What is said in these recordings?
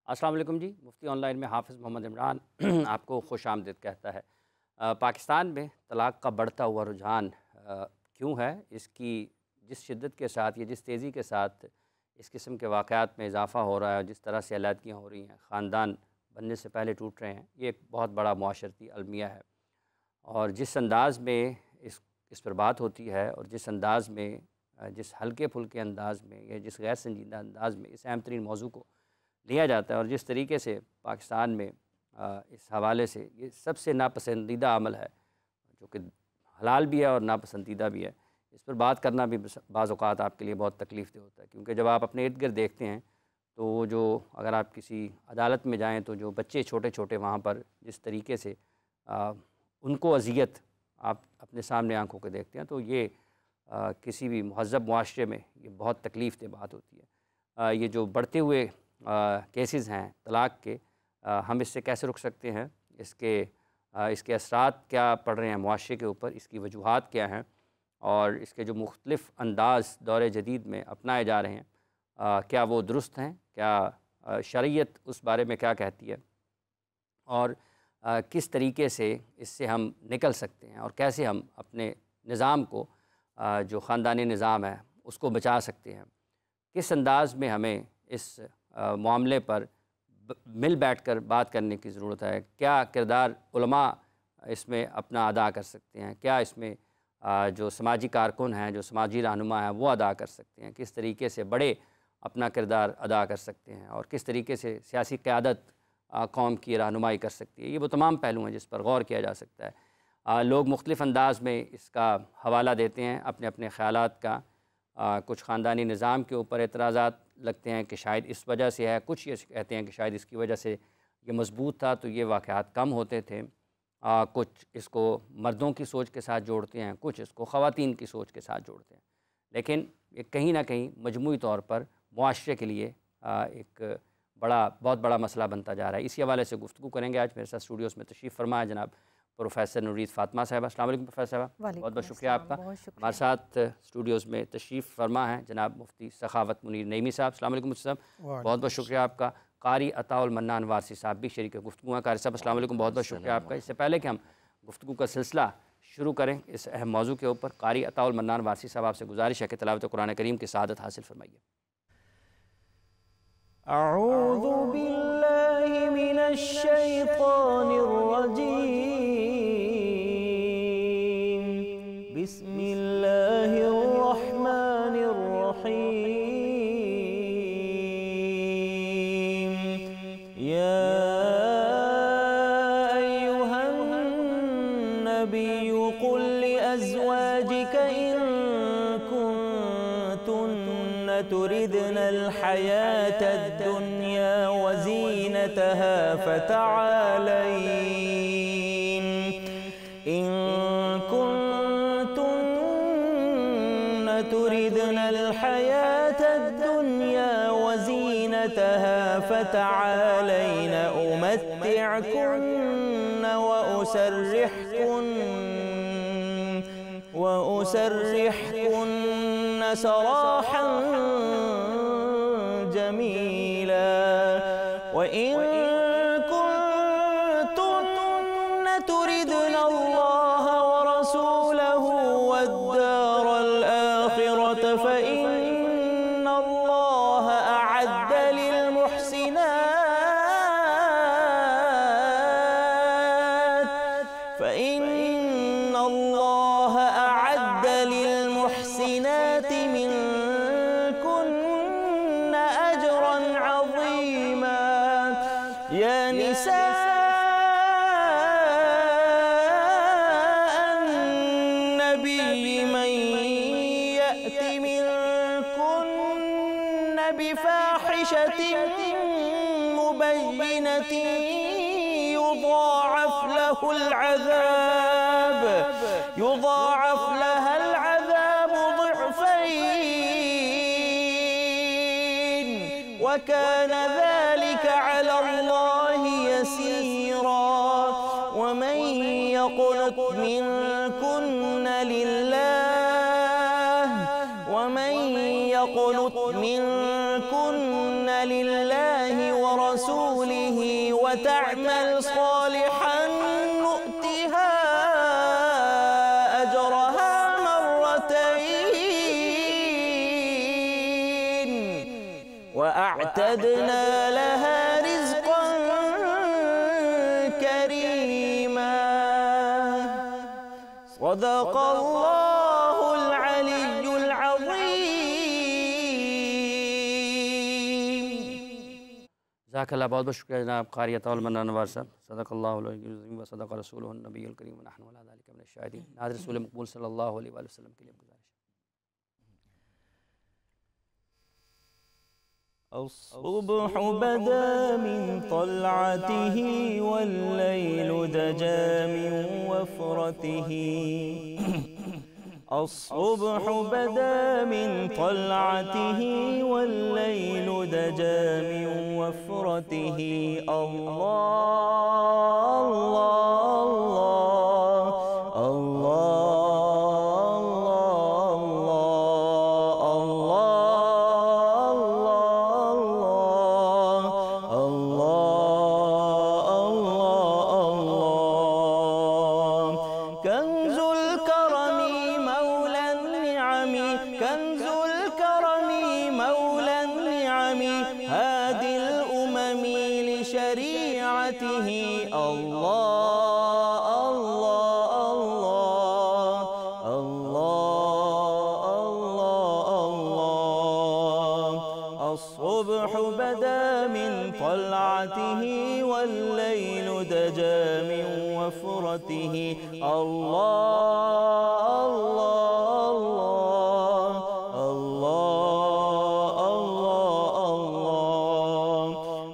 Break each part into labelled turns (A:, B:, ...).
A: السلام علیکم جی، مفتی on line میں حافظ محمد عمران آپ کو خوش آمدید کہتا ہے۔ پاکستان میں طلاق کا بڑھتا ہوا رجحان کیوں ہے؟ اس کی جس شدت کے ساتھ یا جس تیزی کے ساتھ اس قسم کے واقعات میں اضافہ ہو رہا ہے، جس طرح سے علیحدگیاں ہو رہی ہیں، خاندان بننے سے پہلے ٹوٹ رہے ہیں، یہ ایک بہت بڑا معاشرتی المیہ ہے۔ اور جس انداز میں اس پر بات ہوتی ہے اور جس انداز میں جس ہلکے پھلکے انداز میں یا جس غیر سنجیدہ انداز میں اس اہم ترین موضوع کو لیا جاتا ہے اور جس طریقے سے پاکستان میں اس حوالے سے یہ سب سے ناپسندیدہ عمل ہے، جو کہ حلال بھی ہے اور ناپسندیدہ بھی ہے، اس پر بات کرنا بھی بعض اوقات آپ کے لیے بہت تکلیف دہ ہوتا ہے، کیونکہ جب آپ اپنے ارد گرد دیکھتے ہیں تو وہ جو اگر آپ کسی عدالت میں جائیں تو جو بچے چھوٹے چھوٹے وہاں پر جس طریقے سے ان کو اذیت آپ اپنے سامنے آنکھوں کے دیکھتے ہیں، تو یہ کسی بھی مہذب معاشرے میں یہ بہت تکلیف دہ بات ہوتی ہے۔ یہ جو بڑھتے ہوئے کیسز ہیں طلاق کے، ہم اس سے کیسے رک سکتے ہیں؟ اس کے اثرات کیا پڑ رہے ہیں معاشرے کے اوپر؟ اس کی وجوہات کیا ہیں؟ اور اس کے جو مختلف انداز دور جدید میں اپنائے جا رہے ہیں، کیا وہ درست ہیں؟ کیا شریعت اس بارے میں کیا کہتی ہے؟ اور کس طریقے سے اس سے ہم نکل سکتے ہیں اور کیسے ہم اپنے نظام کو، جو خاندانی نظام ہے، اس کو بچا سکتے ہیں؟ کس انداز میں ہمیں اس معاملے پر مل بیٹھ کر بات کرنے کی ضرورت ہے؟ کیا کردار علماء اس میں اپنا ادا کر سکتے ہیں؟ کیا اس میں جو سماجی کارکن ہیں، جو سماجی رہنما ہیں، وہ ادا کر سکتے ہیں؟ کس طریقے سے بڑے اپنا کردار ادا کر سکتے ہیں اور کس طریقے سے سیاسی قیادت قوم کی رہنمائی کر سکتی ہے؟ یہ وہ تمام پہلو ہیں جس پر غور کیا جا سکتا ہے۔ لوگ مختلف انداز میں اس کا حوالہ دیتے ہیں اپنے اپنے خیالات کا۔ کچھ خاندانی نظام کے اوپر اعتراضات لگتے ہیں کہ شاید اس وجہ سے ہے، کچھ یہ کہتے ہیں کہ شاید اس کی وجہ سے یہ مضبوط تھا تو یہ واقعات کم ہوتے تھے، کچھ اس کو مردوں کی سوچ کے ساتھ جوڑتے ہیں، کچھ اس کو خواتین کی سوچ کے ساتھ جوڑتے ہیں، لیکن یہ کہیں نہ کہیں مجموعی طور پر معاشرے کے لیے ایک بہت بڑا مسئلہ بنتا جا رہا ہے۔ اسی حوالے سے گفتگو کریں گے۔ آج میرے ساتھ اسٹوڈیوز میں تشریف فرما ہے جناب پروفیسر نورید فاطمہ صاحبہ۔ السلام علیکم پروفیسر صاحبہ، بہت بہت شکریہ آپ کا۔ ہمارے ساتھ اسٹوڈیوز میں تشریف فرما ہے جناب مفتی سخاوت منیر نعیمی صاحب۔ السلام علیکم مفتی صاحب، بہت بہت شکریہ آپ کا۔ قاری عطاء المنان وارثی صاحب بھی شریک گفتگو ہیں۔ قاری صاحب السلام علیکم، بہت بہت شکریہ آپ کا۔ اس سے پہلے کہ ہم گفتگو کا سلسلہ شروع کریں اس اہم موضوع کے اوپر، قاری عطاء المنان وارثی صاحب آپ سے گزارش ہے کہ تلاوت قرآن کریم کی سعادت حاصل فرمائیے۔
B: اعوذ باللہ من الشیطان الرجیم، بسم اللہ الرحمن الرحیم، یا ایہا النبی قل لأزواجک ان کنتن تردن الحیاة الدنیا وزینتها فتعالین ان کنتن تردن الحیاة الدنیا وزینتها فتعالین امتعکن وأسرحكن سراحا جميلا وإن كنتن تردن الله ورسوله والدار الآخرة فإن الله أعد للمحسنات منكن أجرا عظيما يا نساء النبي من يأت منكن بفاحشة مبينة يضاعف لها العذاب ضعفين وكان ذلك على الله يسيرا ومن يقنت منكن لله ورسوله وتعمل صالحا نؤتها أجرها مرتين وأعتدنا لها رزقا كريما. صدق الله العلي العظيم.
A: جزاک اللہ، بہت بہت شکریہ جناب قاری عطا المنان انوار صاحب. صدق اللہ العلی العظیم و صدق رسولہ النبی الکریم ونحن علی ذلک من الشاہدین. ناظر رسول مقبول صلی اللہ علیہ وآلہ وسلم کے لیے گزارش.
B: الصبح بدا من طلعته والليل دجا من وفرته. الصبح بدا من طلعته والليل دجا من وفرته. الله الله الله. كنز الكرم مولى النعم، كنز الكرم مولى النعم، هادي الأمم لشريعته. الله الله الله الله. الصبح بدا من طلعته والليل دجا من وفرته. الله الله الله الله.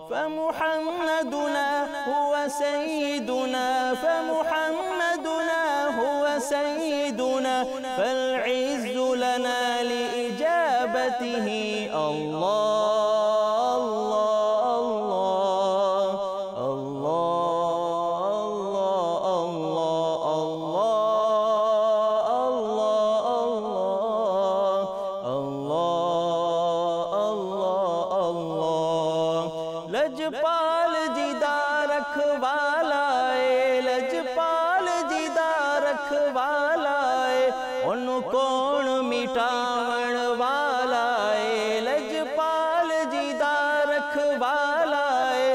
B: فمحمدنا هو سيدنا، فمحمدنا هو سيدنا، فالعز لنا لإجابته. الله لجپال جدا رکھوالائے، لجپال جدا رکھوالائے، انہوں کون مٹاون والائے. لجپال جدا رکھوالائے،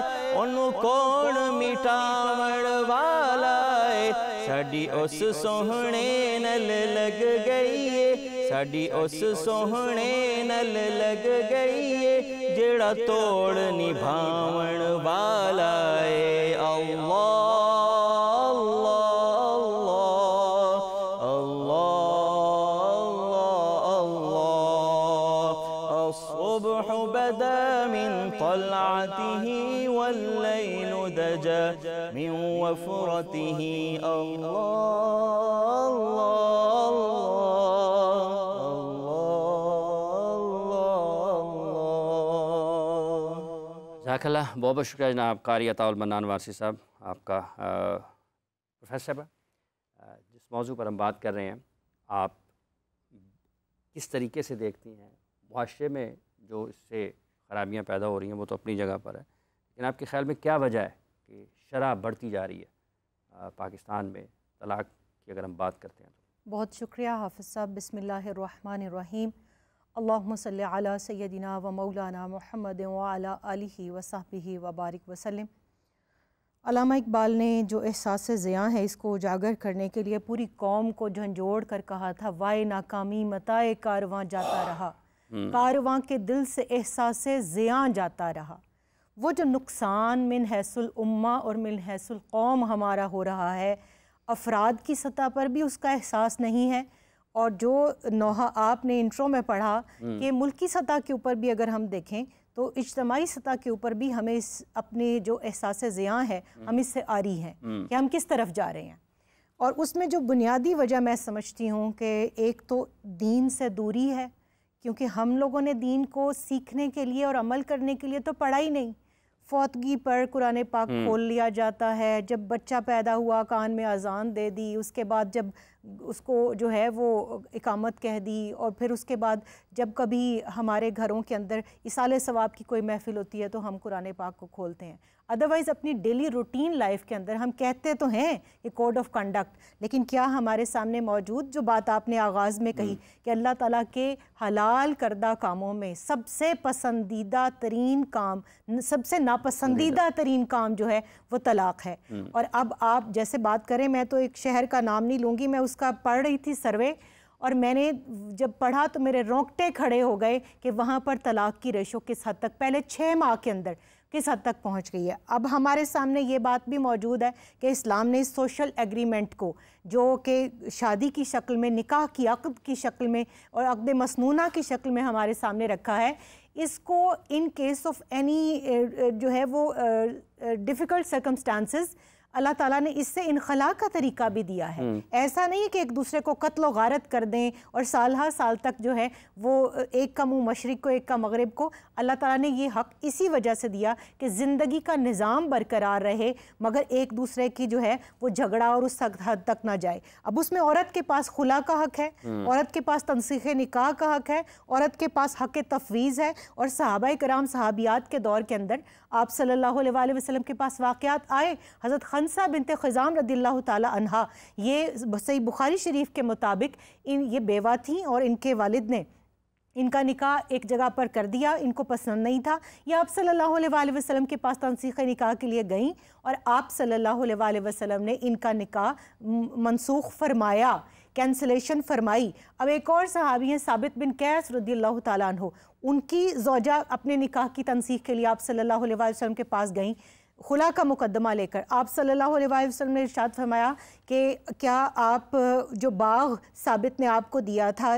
B: انہوں کون مٹاون والائے. ساڈی اس سوہنے نل لگ گئی ہے، ساڈی اس سوہنے نل لگ گئی ہے، جڑا توڑ نبھاون والا ہے. اللہ اللہ اللہ. الصبح بدا من طلعته والليل دجا من وفرته. الله
A: جزاک اللہ، بہت بہت شکریہ جناب قاری عطا المنان وارسی صاحب آپ کا. پروفیسر صاحب، جس موضوع پر ہم بات کر رہے ہیں، آپ کس طریقے سے دیکھتی ہیں معاشرے میں جو اس سے خرابیاں پیدا ہو رہی ہیں؟ وہ تو اپنی جگہ پر ہے، لیکن آپ کے خیال میں کیا وجہ ہے کہ شرح بڑھتی جا رہی ہے پاکستان میں طلاق کی اگر ہم بات کرتے ہیں تو؟
C: بہت شکریہ حافظ صاحب. بسم اللہ الرحمن الرحیم. اللہم صلی علی سیدنا و مولانا محمد وعلی آلہ وصحبہ وبارک وسلم. علامہ اقبال نے جو احساس زیاں ہے اس کو اجاگر کرنے کے لیے پوری قوم کو جھنجھوڑ کر کہا تھا، وائے ناکامی متائے کارواں جاتا رہا، کارواں کے دل سے احساس زیاں جاتا رہا. وہ جو نقصان من حیث الامہ اور من حیث القوم ہمارا ہو رہا ہے، افراد کی سطح پر بھی اس کا احساس نہیں ہے، اور جو نوحہ آپ نے انٹرو میں پڑھا کہ ملکی سطح کے اوپر بھی اگر ہم دیکھیں تو اجتماعی سطح کے اوپر بھی ہمیں اپنے جو احساس زیاں ہے ہم اس سے آری ہیں کہ ہم کس طرف جا رہے ہیں. اور اس میں جو بنیادی وجہ میں سمجھتی ہوں کہ ایک تو دین سے دوری ہے، کیونکہ ہم لوگوں نے دین کو سیکھنے کے لیے اور عمل کرنے کے لیے تو پڑھا ہی نہیں. فوتگی پر قرآن پاک کھول لیا جاتا ہے، جب بچہ پیدا ہوا کان میں اذان دے دی، اس کے بعد جب اس کو جو ہے وہ اقامت کہہ دی، اور پھر اس کے بعد جب کبھی ہمارے گھروں کے اندر اصالِ ثواب کی کوئی محفل ہوتی ہے تو ہم قرآن پاک کو کھولتے ہیں. ادروائز اپنی ڈیلی روٹین لائف کے اندر ہم کہتے تو ہیں کہ کوڈ آف کنڈکٹ، لیکن کیا ہمارے سامنے موجود جو بات آپ نے آغاز میں کہی کہ اللہ تعالیٰ کے حلال کردہ کاموں میں سب سے پسندیدہ ترین کام، سب سے ناپسندیدہ ترین کام جو ہے وہ طلاق ہے. اور اب آپ جیسے بات کریں، میں تو ایک شہر کا نام نہیں لوں گی، میں اس کا پڑھ رہی تھی سروے، اور میں نے جب پڑھا تو میرے رونگٹے کھڑے ہو گئے کہ وہاں پر طلاق کی ریشو کس حد تک پہلے 6 ماہ کے اندر کس حد تک پہنچ گئی ہے. اب ہمارے سامنے یہ بات بھی موجود ہے کہ اسلام نے اس سوشل ایگریمنٹ کو، جو کہ شادی کی شکل میں، نکاح کی عقد کی شکل میں اور عقد مسنونہ کی شکل میں ہمارے سامنے رکھا ہے، اس کو ان کیس آف اینی جو ہے وہ ڈیفیکلٹ سرکمسٹانسز اللہ تعالیٰ نے اس سے انخلاء کا طریقہ بھی دیا ہے. ایسا نہیں ہے کہ ایک دوسرے کو قتل و غارت کر دیں اور سال ہر سال تک جو ہے وہ ایک کا منہ مشرق کو ایک کا مغرب کو. اللہ تعالیٰ نے یہ حق اسی وجہ سے دیا کہ زندگی کا نظام برقرار رہے، مگر ایک دوسرے کی جو ہے وہ جھگڑا اور اس حد تک نہ جائے. اب اس میں عورت کے پاس خلا کا حق ہے، عورت کے پاس تنسیخ نکاح کا حق ہے، عورت کے پاس حق تفویض ہے. اور صحابہ کرام صحابیات کے دور کے اندر آپ صلی اللہ علیہ وآلہ وسلم کے پاس واقعات آئے. حضرت خنسہ بنت خزام رضی اللہ تعالی عنہا، یہ صحیح بخاری شریف کے مطابق یہ بیوہ تھیں اور ان کے والد نے ان کا نکاح ایک جگہ پر کر دیا، ان کو پسند نہیں تھا. یہ آپ صلی اللہ علیہ وآلہ وسلم کے پاس تنسیخ نکاح کے لیے گئیں اور آپ صلی اللہ علیہ وآلہ وسلم نے ان کا نکاح منسوخ فرمایا، کینسلیشن فرمائی. اب ایک اور صحابی ہیں ثابت بن قیس رضی اللہ تعالیٰ عنہ، ان کی زوجہ اپنے نکاح کی تنسیخ کے لیے آپ صلی اللہ علیہ وآلہ وسلم کے پاس گئیں خلا کا مقدمہ لے کر. آپ صلی اللہ علیہ وآلہ وسلم نے ارشاد فرمایا کہ کیا آپ جو باغ ثابت نے آپ کو دیا تھا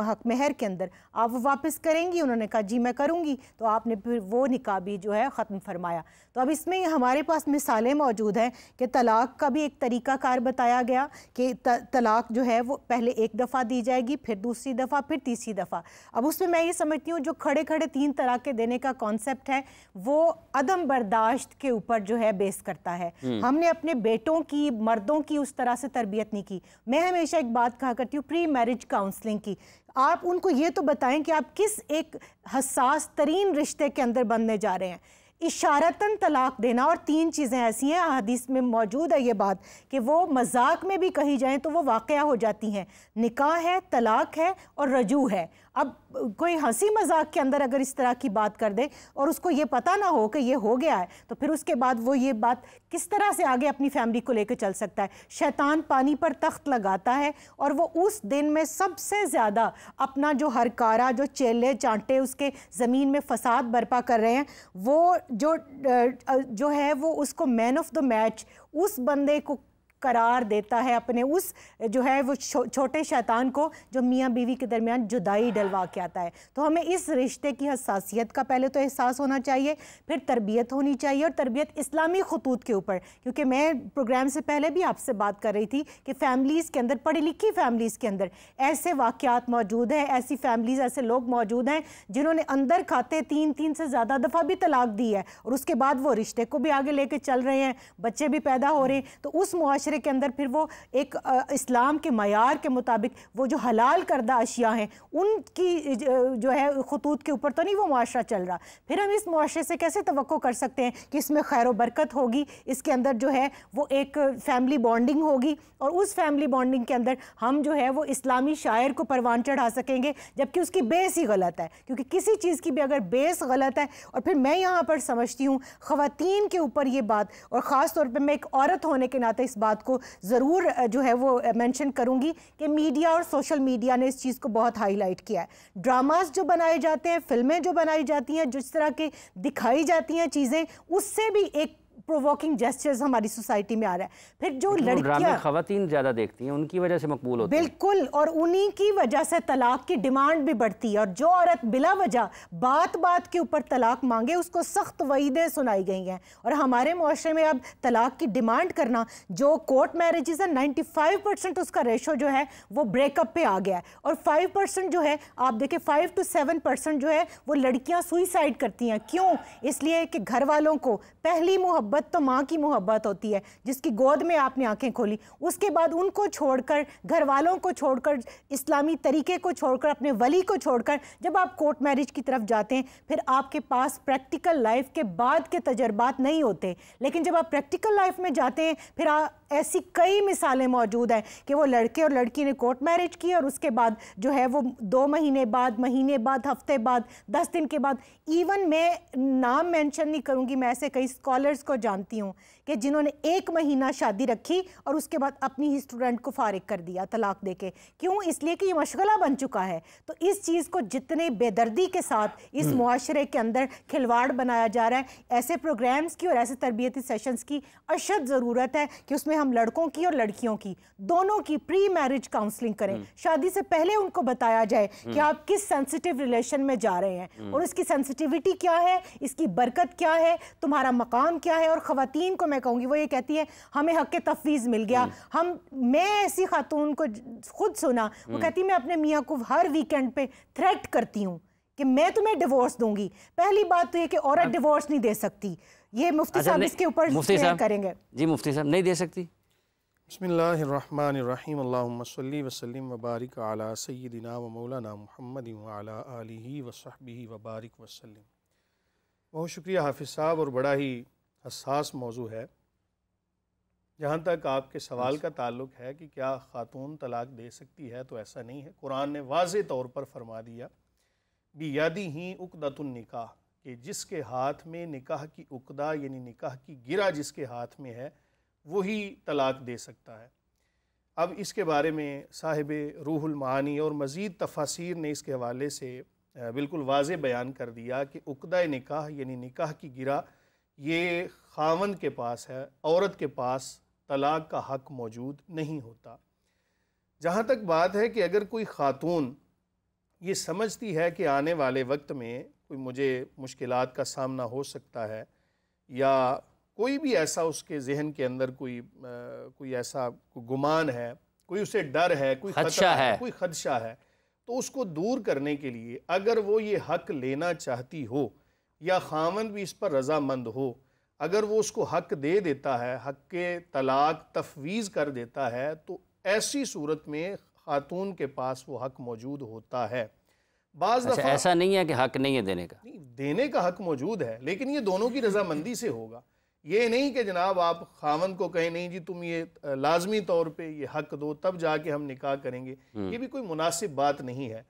C: حق مہر کے اندر، آپ وہ واپس کریں گی؟ انہوں نے کہا جی میں کروں گی. تو آپ نے پھر وہ نکاح بھی جو ہے ختم فرمایا. تو اب اس میں ہمارے پاس مثالیں موجود ہیں کہ طلاق کا بھی ایک طریقہ کار بتایا گیا کہ طلاق جو ہے وہ پہلے ایک دفعہ دی جائے گی، پھر دوسری دفعہ، پھر تیسری دفعہ. اب اس میں یہ سمجھتی ہوں جو کھڑے کھڑے 3 طلاقیں دینے کا کانسیپٹ ہے وہ عدم برداشت کے اوپر جو ہے بیس کرتا ہے. ہم نے اپنے بیٹوں کی، مردوں کی اس طرح سے تربیت نہیں کی. میں ہمیشہ ایک بات کہا کرتی ہوں پری میرج کاؤنسلنگ کی. آپ ان کو یہ تو بتائیں کہ آپ کس ایک حساس ترین رشتے کے اندر بننے جا رہے ہیں. اشارتاً طلاق دینا، اور 3 چیزیں ایسی ہیں حدیث میں موجود ہے یہ بات کہ وہ مذاق میں بھی کہی جائیں تو وہ واقعہ ہو جاتی ہیں. نکاح ہے، طلاق ہے اور رجوع ہے. اب کوئی ہنسی مذاق کے اندر اگر اس طرح کی بات کر دے اور اس کو یہ پتہ نہ ہو کہ یہ ہو گیا ہے تو پھر اس کے بعد وہ یہ بات کس طرح سے آگے اپنی فیملی کو لے کے چل سکتا ہے. شیطان پانی پر تخت لگاتا ہے اور وہ اس دن میں سب سے زیادہ اپنا جو ہر کارا، جو چیلے چانٹے اس کے زمین میں فساد برپا کر رہے ہیں، وہ جو ہے وہ اس کو مین آف دا میچ اس بندے کو قرار دیتا ہے، اپنے اس جو ہے وہ چھوٹے شیطان کو جو میاں بیوی کے درمیان جدائی ڈلوا کے آتا ہے. تو ہمیں اس رشتے کی حساسیت کا پہلے تو احساس ہونا چاہیے، پھر تربیت ہونی چاہیے، اور تربیت اسلامی خطوط کے اوپر. کیونکہ میں پروگرام سے پہلے بھی آپ سے بات کر رہی تھی کہ فیملیز کے اندر، پڑھی لکھی فیملیز کے اندر ایسے واقعات موجود ہیں، ایسی فیملیز، ایسے لوگ موجود ہیں جنہوں نے اندر کھاتے 3 سے زیادہ دفعہ بھی طلاق دی ہے اور اس کے بعد وہ رشتے کو بھی آگے لے کے چل رہے ہیں، بچے بھی پیدا ہو رہے ہیں. تو اس معاشرے کے اندر پھر وہ ایک اسلام کے معیار کے مطابق وہ جو حلال کردہ اشیاء ہیں ان کی جو ہے خطوط کے اوپر تو نہیں وہ معاشرہ چل رہا. پھر ہم اس معاشرے سے کیسے توقع کر سکتے ہیں کہ اس میں خیر و برکت ہوگی، اس کے اندر جو ہے وہ ایک فیملی بانڈنگ ہوگی، اور اس فیملی بانڈنگ کے اندر ہم جو ہے وہ اسلامی شاعر کو پروان چڑھا سکیں گے، جبکہ اس کی بیس ہی غلط ہے. کیونکہ کسی چیز کی بھی اگر بیس غلط ہے، اور پھر میں یہاں پر سمجھتی ہوں خواتین کے اوپر یہ بات، اور خاص طور پہ میں ایک عورت ہونے کے ناطے اس بات کو ضرور جو ہے وہ مینشن کروں گی کہ میڈیا اور سوشل میڈیا نے اس چیز کو بہت ہائی لائٹ کیا ہے. ڈراماز جو بنائے جاتے ہیں، فلمیں جو بنائی جاتی ہیں، جس طرح کے دکھائی جاتی ہیں چیزیں، اس سے بھی ایک پرووکنگ جیسچرز ہماری سوسائٹی میں آ رہا ہے. پھر جو لڑکیاں
A: خواتین زیادہ دیکھتی ہیں ان کی وجہ سے مقبول ہوتی ہیں،
C: بالکل، اور انہی کی وجہ سے طلاق کی ڈیمانڈ بھی بڑھتی ہے. اور جو عورت بلا وجہ بات کے اوپر طلاق مانگے اس کو سخت وعیدیں سنائی گئی ہیں. اور ہمارے معاشرے میں اب طلاق کی ڈیمانڈ کرنا، جو کورٹ میرجز ہے 95% اس کا ریشو جو ہے وہ بریک اپ پہ آ گیا ہے. اور 5% جو ہے آپ دیکھیں 5 to 7% جو ہے وہ لڑکیاں سوئسائڈ کرتی ہیں. کیوں؟ اس لیے کہ گھر والوں کو پہلی محبت محبت تو ماں کی محبت ہوتی ہے جس کی گود میں آپ نے آنکھیں کھولی، اس کے بعد ان کو چھوڑ کر، گھر والوں کو چھوڑ کر، اسلامی طریقے کو چھوڑ کر، اپنے ولی کو چھوڑ کر جب آپ کورٹ میرج کی طرف جاتے ہیں، پھر آپ کے پاس پریکٹیکل لائف کے بعد کے تجربات نہیں ہوتے. لیکن جب آپ پریکٹیکل لائف میں جاتے ہیں پھر ایسی کئی مثالیں موجود ہیں کہ وہ لڑکے اور لڑکی نے کورٹ میرج کی اور اس کے بعد جو ہے وہ 2 مہینے بعد، ہفتے بعد، 10 دن کے بعد، ایون میں نام مینشن نہیں کروں گی، میں ایسے کئی اسکالرز کو جانتی ہوں کہ جنہوں نے 1 مہینہ شادی رکھی اور اس کے بعد اپنی ہی اسٹوڈنٹ کو فارغ کر دیا طلاق دے کے. کیوں؟ اس لیے کہ یہ مشغلہ بن چکا ہے. تو اس چیز کو جتنے بے دردی کے ساتھ اس معاشرے کے اندر کھلواڑ بنایا جا رہا ہے، ایسے پروگرامز کی اور ایسے تربیتی سیشنز کی اشد ضرورت ہے کہ اس میں ہم لڑکوں کی اور لڑکیوں کی دونوں کی پری میرج کاؤنسلنگ کریں. شادی سے پہلے ان کو بتایا جائے کہ آپ کس سینسیٹیو ریلیشن میں جا رہے ہیں اور اس کی سینسیٹیوٹی کیا ہے، اس کی برکت کیا ہے، تمہارا مقام کیا ہے. اور خواتین کو میں کہوں گی، وہ یہ کہتی ہے ہمیں حق تفویض مل گیا. میں ایسی خاتون کو خود سنا، وہ کہتی میں اپنے میاں کو ہر ویکنڈ پہ تھریٹ کرتی ہوں کہ میں تمہیں ڈیورس دوں گی. پہلی بات تو یہ کہ عورت ڈیورس نہیں دے سکتی. یہ مفتی صاحب اس کے اوپر کریں گے.
A: جی مفتی صاحب نہیں دے سکتی.
D: بسم اللہ الرحمن الرحیم. اللہم صلی وسلم وبارک علی سیدنا و مولانا محمد وعلی آلہ وصحبہ وبارک وسلم. بہت شکریہ حافظ صاحب، اور بڑا ہی حساس موضوع ہے. جہاں تک آپ کے سوال کا تعلق ہے کہ کیا خاتون طلاق دے سکتی ہے، تو ایسا نہیں ہے. قرآن نے واضح طور پر فرما دیا بیادِہ عقدۃ النکاح، کہ جس کے ہاتھ میں نکاح کی عقدہ یعنی نکاح کی گرہ جس کے ہاتھ میں ہے وہی طلاق دے سکتا ہے. اب اس کے بارے میں صاحب روح المعانی اور مزید تفاسیر نے اس کے حوالے سے بالکل واضح بیان کر دیا کہ عقدہ نکاح یعنی نکاح کی گرہ یہ خاوند کے پاس ہے، عورت کے پاس طلاق کا حق موجود نہیں ہوتا. جہاں تک بات ہے کہ اگر کوئی خاتون یہ سمجھتی ہے کہ آنے والے وقت میں کوئی مجھے مشکلات کا سامنا ہو سکتا ہے، یا کوئی بھی ایسا اس کے ذہن کے اندر کوئی ایسا گمان ہے، کوئی اسے ڈر ہے، کوئی خطرہ ہے، کوئی خدشہ ہے، تو اس کو دور کرنے کے لیے اگر وہ یہ حق لینا چاہتی ہو یا خاوند بھی اس پر رضامند ہو، اگر وہ اس کو حق دے دیتا ہے، حق کے طلاق تفویض کر دیتا ہے، تو ایسی صورت میں خاتون کے پاس وہ حق موجود ہوتا ہے. بعض دفعہ
A: ایسا نہیں ہے کہ حق نہیں ہے دینے کا،
D: دینے کا حق موجود ہے، لیکن یہ دونوں کی رضامندی سے ہوگا. یہ نہیں کہ جناب آپ خاوند کو کہیں نہیں جی تم یہ لازمی طور پہ یہ حق دو تب جا کے ہم نکاح کریں گے. یہ بھی کوئی مناسب بات نہیں ہے.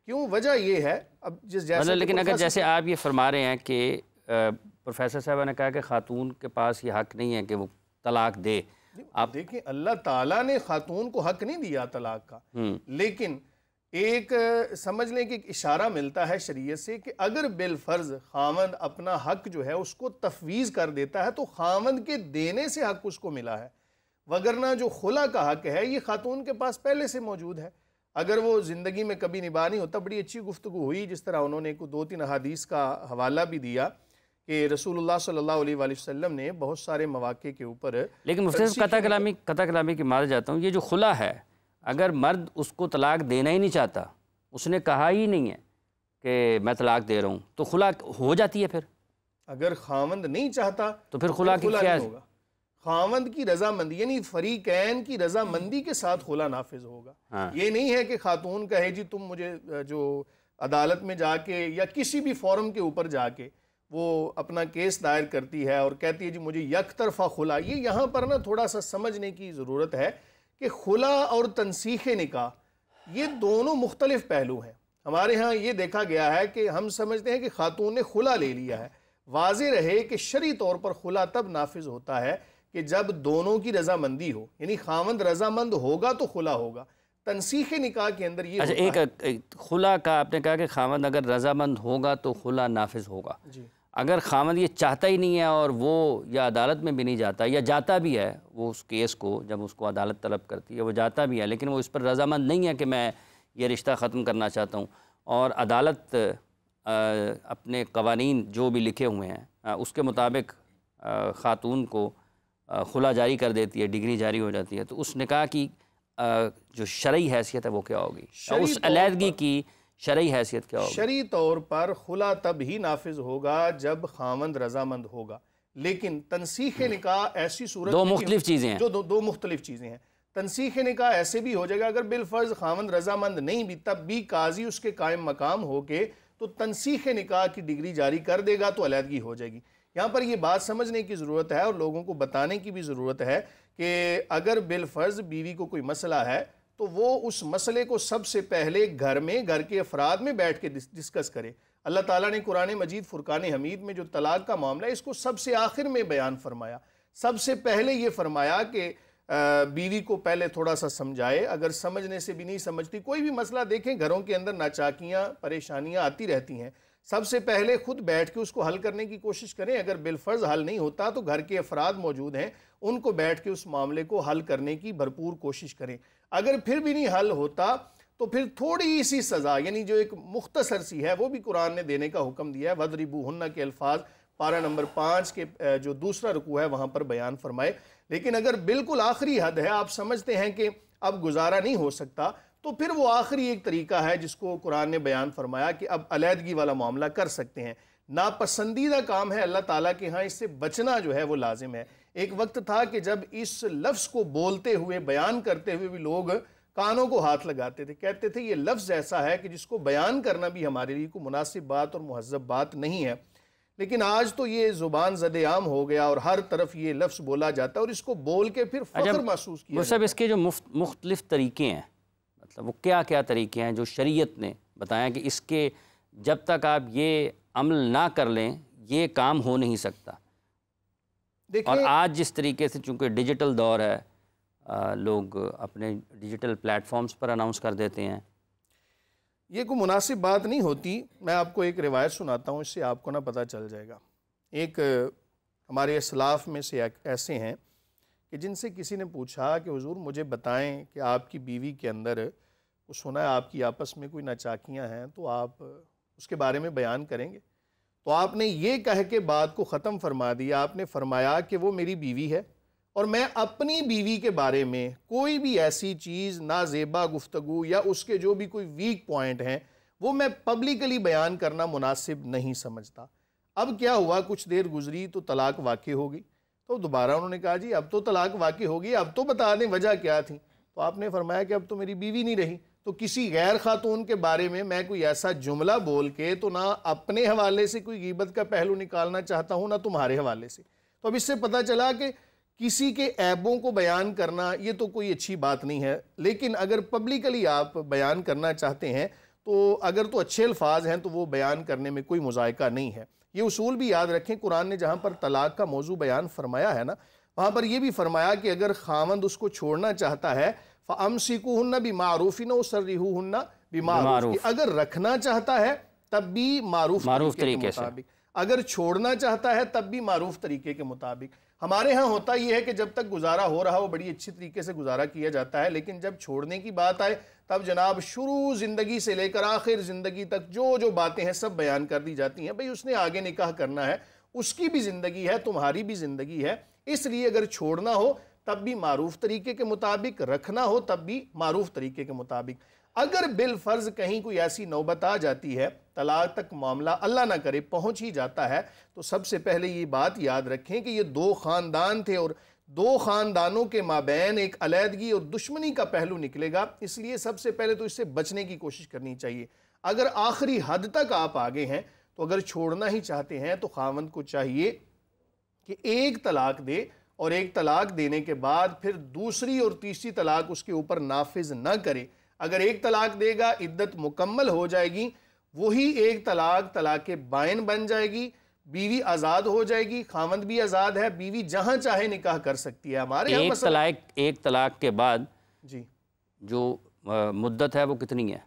D: کیوں؟ وجہ یہ ہے اب جیسے
A: لیکن اگر جیسے آپ یہ فرما رہے ہیں کہ پروفیسر صاحبہ نے کہا کہ خاتون کے پاس یہ حق نہیں ہے کہ وہ طلاق دے.
D: آپ دیکھیں اللہ تعالیٰ نے خاتون کو حق نہیں دیا طلاق کا، لیکن ایک سمجھ لیں کہ ایک اشارہ ملتا ہے شریعت سے کہ اگر بالفرض خاوند اپنا حق جو ہے اس کو تفویض کر دیتا ہے تو خاوند کے دینے سے حق اس کو ملا ہے، وگرنہ جو خلا کا حق ہے یہ خاتون کے پاس پہلے سے موجود ہے. اگر وہ زندگی میں کبھی نباہ نہیں ہوتا. بڑی اچھی گفتگو ہوئی، جس طرح انہوں نے 2-3 احادیث کا حوالہ بھی دیا کہ رسول اللہ صلی اللہ علیہ وآلہ وسلم نے بہت سارے مواقع کے اوپر.
A: لیکن مفتی قطع کلامی کی مار جاتا ہوں، یہ جو خلا ہے اگر مرد اس کو طلاق دینا ہی نہیں چاہتا، اس نے کہا ہی نہیں ہے کہ میں طلاق دے رہا ہوں، تو خلا ہو جاتی ہے. پھر
D: اگر خاوند نہیں چاہتا
A: تو پھر خلا کی کیا
D: ہوگا؟ خاوند کی رضامندی یعنی فریقین کی رضامندی کے ساتھ خلا نافذ ہوگا. یہ نہیں ہے کہ خاتون کہے جی تم مجھے جو عدالت میں جا کے یا کسی بھی فورم کے اوپر جا کے وہ اپنا کیس دائر کرتی ہے اور کہتی ہے جی مجھے یک طرفہ خلا. یہ یہاں پر نا تھوڑا سا سمجھنے کی ضرورت ہے کہ خلا اور تنسیخ نکاح یہ دونوں مختلف پہلو ہیں. ہمارے ہاں یہ دیکھا گیا ہے کہ ہم سمجھتے ہیں کہ خاتون نے خلا لے لیا ہے. واضح رہے کہ شرعی طور پر خلا تب نافذ ہوتا ہے کہ جب دونوں کی رضامندی ہو، یعنی خاوند رضامند ہوگا تو خلا ہوگا. تنسیخ نکاح کے اندر یہ
A: ایک خلا کا آپ نے کہا کہ خاوند اگر رضامند ہوگا تو خلا نافذ ہوگا. اگر خاوند یہ چاہتا ہی نہیں ہے اور وہ یا عدالت میں بھی نہیں جاتا یا جاتا بھی ہے، وہ اس کیس کو جب اس کو عدالت طلب کرتی ہے وہ جاتا بھی ہے، لیکن وہ اس پر رضامند نہیں ہے کہ میں یہ رشتہ ختم کرنا چاہتا ہوں، اور عدالت اپنے قوانین جو بھی لکھے ہوئے ہیں اس کے مطابق خاتون کو خلا جاری کر دیتی ہے، ڈگری جاری ہو جاتی ہے، تو اس نکاح کی جو شرعی حیثیت ہے وہ کیا ہوگی؟ اس علیحدگی کی شرعی حیثیت کیا ہوگی؟
D: شرعی طور پر خلا تب ہی نافذ ہوگا جب خاوند رضامند ہوگا. لیکن تنسیخ نکاح ایسی صورت
A: دو مختلف چیزیں ہیں،
D: جو دو مختلف چیزیں ہیں۔ تنسیخ نکاح ایسے بھی ہو جائے گا اگر بالفرض خاوند رضامند نہیں بھی، تب بھی قاضی اس کے قائم مقام ہو کے تو تنسیخ نکاح کی ڈگری جاری کر دے گا تو علیحدگی ہو جائے گی۔ یہاں پر یہ بات سمجھنے کی ضرورت ہے اور لوگوں کو بتانے کی بھی ضرورت ہے کہ اگر بالفرض بیوی کو کوئی مسئلہ ہے تو وہ اس مسئلے کو سب سے پہلے گھر کے افراد میں بیٹھ کے ڈسکس کرے۔ اللہ تعالیٰ نے قرآن مجید فرقان حمید میں جو طلاق کا معاملہ ہے اس کو سب سے آخر میں بیان فرمایا۔ سب سے پہلے یہ فرمایا کہ بیوی کو پہلے تھوڑا سا سمجھائے، اگر سمجھنے سے بھی نہیں سمجھتی، کوئی بھی مسئلہ دیکھیں گھروں کے اندر ناچاکیاں پریشانیاں آتی رہتی ہیں، سب سے پہلے خود بیٹھ کے اس کو حل کرنے کی کوشش کریں۔ اگر بالفرض حل نہیں ہوتا تو گھر کے افراد موجود ہیں، ان کو بیٹھ کے اس معاملے کو حل کرنے کی بھرپور کوشش کریں۔ اگر پھر بھی نہیں حل ہوتا تو پھر تھوڑی سی سزا، یعنی جو ایک مختصر سی ہے وہ بھی قرآن نے دینے کا حکم دیا ہے۔ وَضْرِبُوهُنَّ کے الفاظ پارہ نمبر 5 کے جو دوسرا رکوع ہے وہاں پر بیان فرمائے۔ لیکن اگر بالکل آخری حد ہے، آپ سمجھتے ہیں کہ اب گزارا نہیں ہو سکتا، تو پھر وہ آخری ایک طریقہ ہے جس کو قرآن نے بیان فرمایا کہ اب علیحدگی والا معاملہ کر سکتے ہیں۔ ناپسندیدہ کام ہے، اللہ تعالیٰ کے ہاں اس سے بچنا جو ہے وہ لازم ہے۔ ایک وقت تھا کہ جب اس لفظ کو بولتے ہوئے بیان کرتے ہوئے بھی لوگ کانوں کو ہاتھ لگاتے تھے، کہتے تھے یہ لفظ ایسا ہے کہ جس کو بیان کرنا بھی ہمارے لیے کوئی مناسب بات اور مہذب بات نہیں ہے۔ لیکن آج تو یہ زبان زد عام ہو گیا اور ہر طرف یہ لفظ بولا جاتا ہے اور اس کو بول کے پھر فخر محسوس کیا
A: جاتا ہے۔ اس کے جو مختلف طریقے ہیں، مطلب وہ کیا کیا طریقے ہیں جو شریعت نے بتایا کہ اس کے جب تک آپ یہ عمل نہ کر لیں یہ کام ہو نہیں سکتا؟ اور آج جس طریقے سے چونکہ ڈیجیٹل دور ہے، لوگ اپنے ڈیجیٹل پلیٹ فارمز پر اناؤنس کر دیتے ہیں،
D: یہ کوئی مناسب بات نہیں ہوتی۔ میں آپ کو ایک روایت سناتا ہوں، اس سے آپ کو نہ پتہ چل جائے گا۔ ایک ہمارے اسلاف میں سے ایسے ہیں کہ جن سے کسی نے پوچھا کہ حضور مجھے بتائیں کہ آپ کی بیوی کے اندر وہ سنا ہے آپ کی آپس میں کوئی ناچاکیاں ہیں تو آپ اس کے بارے میں بیان کریں گے؟ تو آپ نے یہ کہہ کے بات کو ختم فرما دیا۔ آپ نے فرمایا کہ وہ میری بیوی ہے اور میں اپنی بیوی کے بارے میں کوئی بھی ایسی چیز نازیبا گفتگو یا اس کے جو بھی کوئی ویک پوائنٹ ہیں وہ میں پبلکلی بیان کرنا مناسب نہیں سمجھتا۔ اب کیا ہوا، کچھ دیر گزری تو طلاق واقع ہو گئی۔ تو دوبارہ انہوں نے کہا جی اب تو طلاق واقع ہو گئی، اب تو بتا دیں وجہ کیا تھی؟ تو آپ نے فرمایا کہ اب تو میری بیوی نہیں رہی، تو کسی غیر خاتون کے بارے میں کوئی ایسا جملہ بول کے تو نہ اپنے حوالے سے کوئی غیبت کا پہلو نکالنا چاہتا ہوں نہ تمہارے حوالے سے۔ تو اب اس سے پتہ چلا کہ کسی کے عیبوں کو بیان کرنا یہ تو کوئی اچھی بات نہیں ہے، لیکن اگر پبلکلی آپ بیان کرنا چاہتے ہیں تو اگر تو اچھے الفاظ ہیں تو وہ بیان کرنے میں کوئی مذائقہ نہیں ہے۔ یہ اصول بھی یاد رکھیں، قرآن نے جہاں پر طلاق کا موضوع بیان فرمایا ہے نا، وہاں پر یہ بھی فرمایا کہ اگر خاوند اس کو چھوڑنا چاہتا ہے فَأَمْسِكُوهُنَّ بِمَعْرُوفٍ وَسَرِّحُوهُنَّ بِمَعْرُوفٍ، اگر رکھنا چاہتا ہے تب بھی معروف طریقے کے مطابق، اگر چھوڑنا چاہتا ہے تب بھی معروف طریقے کے مطابق۔ ہمارے ہاں ہوتا یہ ہے کہ جب تک گزارا ہو رہا ہو بڑی اچھی طریقے سے گزارا کیا جاتا ہے، لیکن جب چھوڑنے کی بات آئے تب جناب شروع زندگی سے لے کر آخر زندگی تک جو باتیں ہیں سب بیان کر دی جاتی ہیں۔ بھئی اس نے آگے نکاح کرنا ہے، اس کی بھی زندگی ہے، تمہاری بھی زندگی ہے، اس لیے اگر چھوڑنا ہو تب بھی معروف طریقے کے مطابق، رکھنا ہو تب بھی معروف طریقے کے مطابق۔ اگر بالفرض کہیں کوئی ایسی نوبت آ جاتی ہے، طلاق تک معاملہ اللہ نہ کرے پہنچ ہی جاتا ہے، تو سب سے پہلے یہ بات یاد رکھیں کہ یہ دو خاندان تھے اور دو خاندانوں کے مابین ایک علیحدگی اور دشمنی کا پہلو نکلے گا، اس لیے سب سے پہلے تو اس سے بچنے کی کوشش کرنی چاہیے۔ اگر آخری حد تک آپ آگے ہیں تو اگر چھوڑنا ہی چاہتے ہیں تو خاوند کو چاہیے کہ ایک طلاق دے اور ایک طلاق دینے کے بعد پھر دوسری اور تیسری طلاق اس کے اوپر نافذ نہ کرے۔ اگر ایک طلاق دے گا عدت مکمل ہو جائے گی، وہی ایک طلاق بائن بن جائے گی، بیوی آزاد ہو جائے گی، خاوند بھی آزاد ہے، بیوی جہاں چاہے نکاح کر سکتی ہے۔ ہمارے
A: ایک طلاق کے بعد
D: جی
A: جو مدت ہے وہ کتنی ہے؟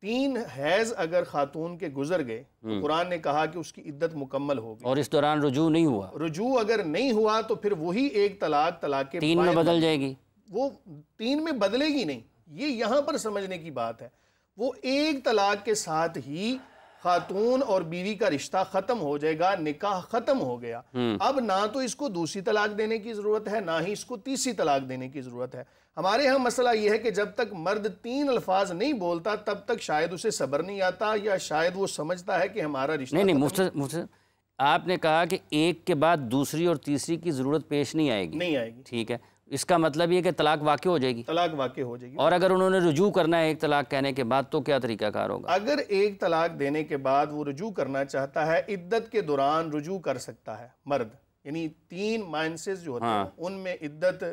D: 3 حیض اگر خاتون کے گزر گئے تو قرآن نے کہا کہ اس کی عدت مکمل ہوگی،
A: اور اس دوران رجوع نہیں ہوا،
D: رجوع اگر نہیں ہوا تو پھر وہی ایک طلاق
A: 3 میں بدل جائے گی۔
D: وہ 3 میں بدلے گی نہیں، یہ یہاں پر سمجھنے کی بات ہے۔ وہ ایک طلاق کے ساتھ ہی خاتون اور بیوی کا رشتہ ختم ہو جائے گا، نکاح ختم ہو گیا۔ اب نہ تو اس کو دوسری طلاق دینے کی ضرورت ہے، نہ ہی اس کو تیسری طلاق دینے کی ضرورت ہے۔ ہمارے ہاں مسئلہ یہ ہے کہ جب تک مرد 3 الفاظ نہیں بولتا تب تک شاید اسے صبر نہیں آتا، یا شاید وہ سمجھتا ہے کہ ہمارا رشتہ
A: نہیں مفتی، آپ نے کہا کہ ایک کے بعد دوسری اور تیسری کی ضرورت پیش نہیں آئے گی.
D: نہیں آئے گی.
A: ٹھیک ہے، اس کا مطلب یہ کہ طلاق واقع ہو جائے گی.
D: طلاق واقع ہو جائے گی.
A: اور اگر انہوں نے رجوع کرنا ہے ایک طلاق کہنے کے بعد تو کیا طریقہ کار ہوگا؟
D: اگر ایک طلاق دینے کے بعد وہ رجوع کرنا چاہتا ہے، عدت کے دوران رجوع کر سکتا ہے مرد. یعنی 3 مائنسز جو ہوتے ہیں ان میں عدت،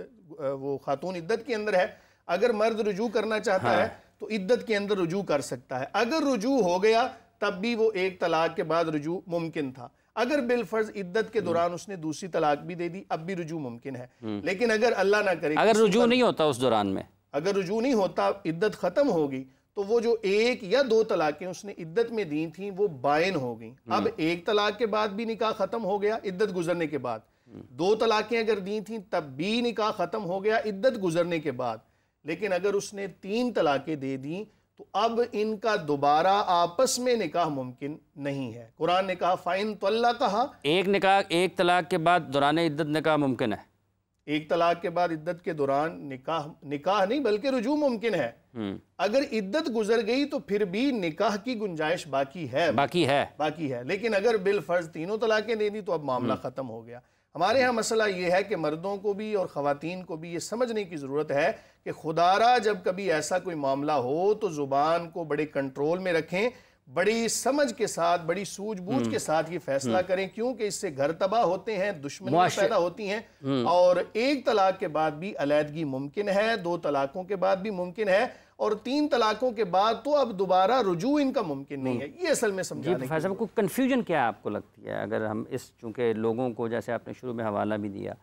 D: وہ خاتون عدت کے اندر ہے، اگر مرد رجوع کرنا چاہتا ہے تو عدت کے اندر رجوع کر سکتا ہے. اگر رجوع ہو گیا تب بھی وہ ایک طلاق کے بعد رجوع ممکن تھا. اگر بالفرض عدت کے دوران اس نے دوسری طلاق بھی دے دی اب بھی رجوع ممکن ہے. لیکن اگر اللہ نہ کرے
A: اگر رجوع نہیں ہوتا اس دوران میں،
D: اگر رجوع نہیں ہوتا، عدت ختم ہوگی، تو وہ جو 1 یا 2 طلاقیں اس نے عدت میں دی تھیں وہ بائن ہو گئیں. اب ایک طلاق کے بعد بھی نکاح ختم ہو گیا عدت گزرنے کے بعد. 2 طلاقیں اگر دی تھیں تب بھی نکاح ختم ہو گیا عدت گزرنے کے بعد. لیکن اگر اس نے 3 طلاقیں دے دیں تو اب ان کا دوبارہ آپس میں نکاح ممکن نہیں ہے. قرآن نے کہا فَإِن طَلَّقَهَا،
A: ایک طلاق کے بعد دوران عدت نکاح ممکن ہے.
D: ایک طلاق کے بعد عدت کے دوران نکاح نہیں بلکہ رجوع ممکن ہے. اگر عدت گزر گئی تو پھر بھی نکاح کی گنجائش باقی ہے. لیکن اگر بالفرض 3 طلاقیں دے دی تو اب معاملہ ختم ہو گیا. ہمارے ہاں مسئلہ یہ ہے کہ مردوں کو بھی اور خواتین کو بھی یہ سمجھنے کی ضرورت ہے کہ خدارا جب کبھی ایسا کوئی معاملہ ہو تو زبان کو بڑے کنٹرول میں رکھیں، بڑی سمجھ کے ساتھ، بڑی سوجھ بوجھ کے ساتھ یہ فیصلہ کریں، کیونکہ اس سے گھر تباہ ہوتے ہیں، دشمنیاں پیدا ہوتی ہیں. اور ایک طلاق کے بعد بھی علیحدگی ممکن ہے، 2 طلاقوں کے بعد بھی ممکن ہے، اور 3 طلاقوں کے بعد تو اب دوبارہ رجوع ان کا ممکن نہیں ہے. یہ اصل میں سمجھانے کی
A: فیصل کو کنفیوژن کیا آپ کو لگتی ہے اگر ہم اس، چونکہ لوگوں کو جیسے آپ نے شروع میں حوالہ بھی دیا،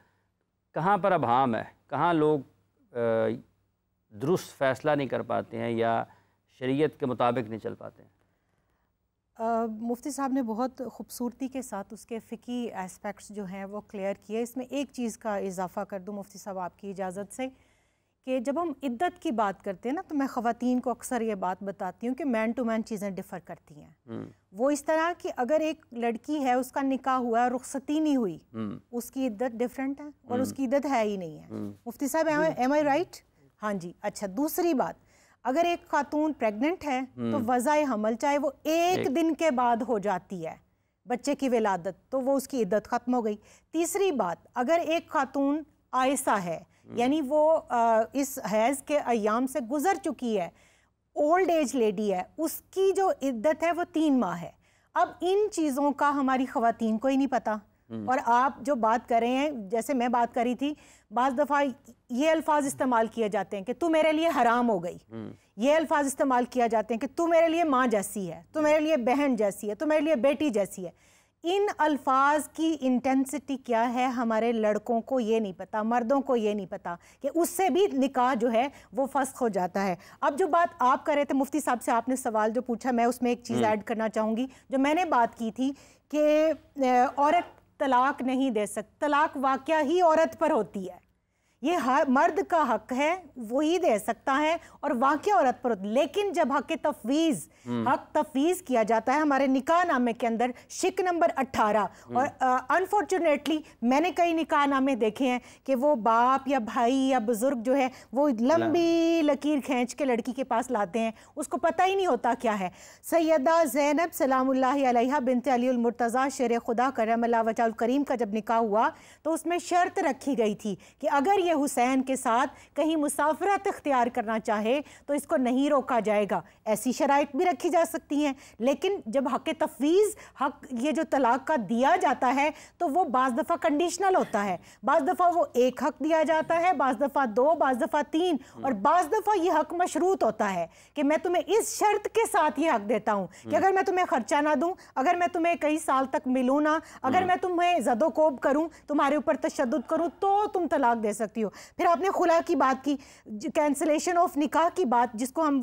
A: کہاں پر ابہام ہے، کہاں لوگ درست فیصلہ نہیں کر پاتے ہیں یا شریعت کے مطابق نہیں چل پاتے ہیں؟
C: مفتی صاحب نے بہت خوبصورتی کے ساتھ اس کے فقہی ایسپیکٹس جو ہیں وہ کلیئر کیے. اس میں ایک چیز کا اضافہ کر دوں مفتی صاحب آپ کی اجازت سے، کہ جب ہم عدت کی بات کرتے ہیں نا تو میں خواتین کو اکثر یہ بات بتاتی ہوں کہ مین ٹو مین چیزیں ڈفر کرتی ہیں. وہ اس طرح کہ اگر ایک لڑکی ہے، اس کا نکاح ہوا ہے، رخصتی نہیں ہوئی، اس کی عدت ڈیفرنٹ ہے اور اس کی عدت ہے ہی نہیں ہے. مفتی صاحب ایم آئی رائٹ؟ ہاں جی. اچھا، دوسری بات، اگر ایک خاتون پریگننٹ ہے تو وضع حمل چاہے وہ 1 دن کے بعد ہو جاتی ہے بچے کی ولادت تو وہ اس کی عدت ختم ہو گئی. تیسری بات، اگر ایک خاتون آئسہ ہے یعنی وہ اس حیض کے ایام سے گزر چکی ہے، اولڈ ایج لیڈی ہے، اس کی جو عدت ہے وہ 3 ماہ ہے. اب ان چیزوں کا ہماری خواتین کو ہی نہیں پتا. اور آپ جو بات کر رہے ہیں، جیسے میں بات کری تھی، بعض دفعہ یہ الفاظ استعمال کیے جاتے ہیں کہ تو میرے لیے حرام ہو گئی، یہ الفاظ استعمال کیا جاتے ہیں کہ تو میرے لیے ماں جیسی ہے، تو میرے لیے بہن جیسی ہے، تو میرے لیے بیٹی جیسی ہے. ان الفاظ کی انٹینسٹی کیا ہے ہمارے لڑکوں کو یہ نہیں پتا، مردوں کو یہ نہیں پتا کہ اس سے بھی نکاح جو ہے وہ فسخ ہو جاتا ہے. اب جو بات آپ کر رہے تھے مفتی صاحب سے، آپ نے سوال جو پوچھا، میں اس میں ایک چیز ایڈ کرنا چاہوں گی. جو میں نے بات کی تھی کہ عورت طلاق نہیں دے سکتی، طلاق واقعہ ہی عورت پر ہوتی ہے، یہ مرد کا حق ہے، وہی دے سکتا ہے اور واقعہ عورت پر ہوتا ہے. لیکن جب حق تفویض کیا جاتا ہے ہمارے نکاح نامے کے اندر شک نمبر 18، اور انفارچونیٹلی میں نے کئی نکاح نامے دیکھے ہیں کہ وہ باپ یا بھائی یا بزرگ جو ہے وہ لمبی لکیر کھینچ کے لڑکی کے پاس لاتے ہیں، اس کو پتہ ہی نہیں ہوتا کیا ہے. سیدہ زینب سلام اللہ علیہا بنت علی المرتضیٰ شیر خدا کرم اللہ وجہہ الکریم کا جب نکاح ہوا تو اس میں شرط رکھی گئی تھی کہ اگر یہ حسین کے ساتھ کہیں مسافرت اختیار کرنا چاہے تو اس کو نہیں روکا جائے گا. ایسی شرائط بھی رکھی جا سکتی ہیں. لیکن جب حق تفویض، حق یہ جو طلاق کا دیا جاتا ہے تو وہ بعض دفعہ کنڈیشنل ہوتا ہے، بعض دفعہ وہ 1 حق دیا جاتا ہے، بعض دفعہ 2، بعض دفعہ 3، اور بعض دفعہ یہ حق مشروط ہوتا ہے کہ میں تمہیں اس شرط کے ساتھ یہ حق دیتا ہوں کہ اگر میں تمہیں خرچہ نہ دوں، اگر میں تمہیں کئی سال تک ملوں نہ، اگر میں تمہیں زد و کوب کروں، تمہارے اوپر تشدد کروں تو تم طلاق دے سکتی ہو. پھر آپ نے خلا کی بات کی، کینسلیشن آف نکاح کی بات، جس کو ہم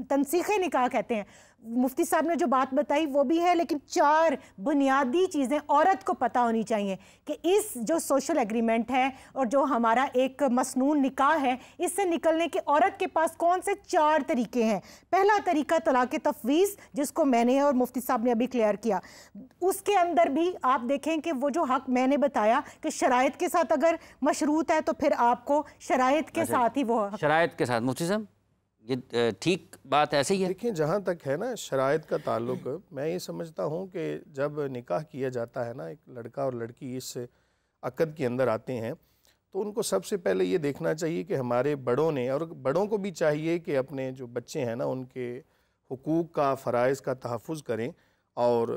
C: تنسیخ نکاح کہتے ہیں. مفتی صاحب نے جو بات بتائی وہ بھی ہے، لیکن 4 بنیادی چیزیں عورت کو پتہ ہونی چاہیے کہ اس جو سوشل ایگریمنٹ ہے اور جو ہمارا ایک مسنون نکاح ہے، اس سے نکلنے کے عورت کے پاس کون سے 4 طریقے ہیں. پہلا طریقہ طلاق تفویض، جس کو میں نے اور مفتی صاحب نے ابھی کلیئر کیا. اس کے اندر بھی آپ دیکھیں کہ وہ جو حق میں نے بتایا کہ شرائط کے ساتھ اگر مشروط ہے تو پھر آپ کو شرائط کے ساتھ ہی وہ
A: شرائط کے ساتھ. مفتی صاحب یہ ٹھیک بات ایسے ہی ہے؟
D: دیکھیں جہاں تک ہے نا شرائط کا تعلق، میں یہ سمجھتا ہوں کہ جب نکاح کیا جاتا ہے نا، ایک لڑکا اور لڑکی اس عقد کے اندر آتے ہیں تو ان کو سب سے پہلے یہ دیکھنا چاہیے کہ ہمارے بڑوں نے، اور بڑوں کو بھی چاہیے کہ اپنے جو بچے ہیں نا ان کے حقوق کا، فرائض کا تحفظ کریں، اور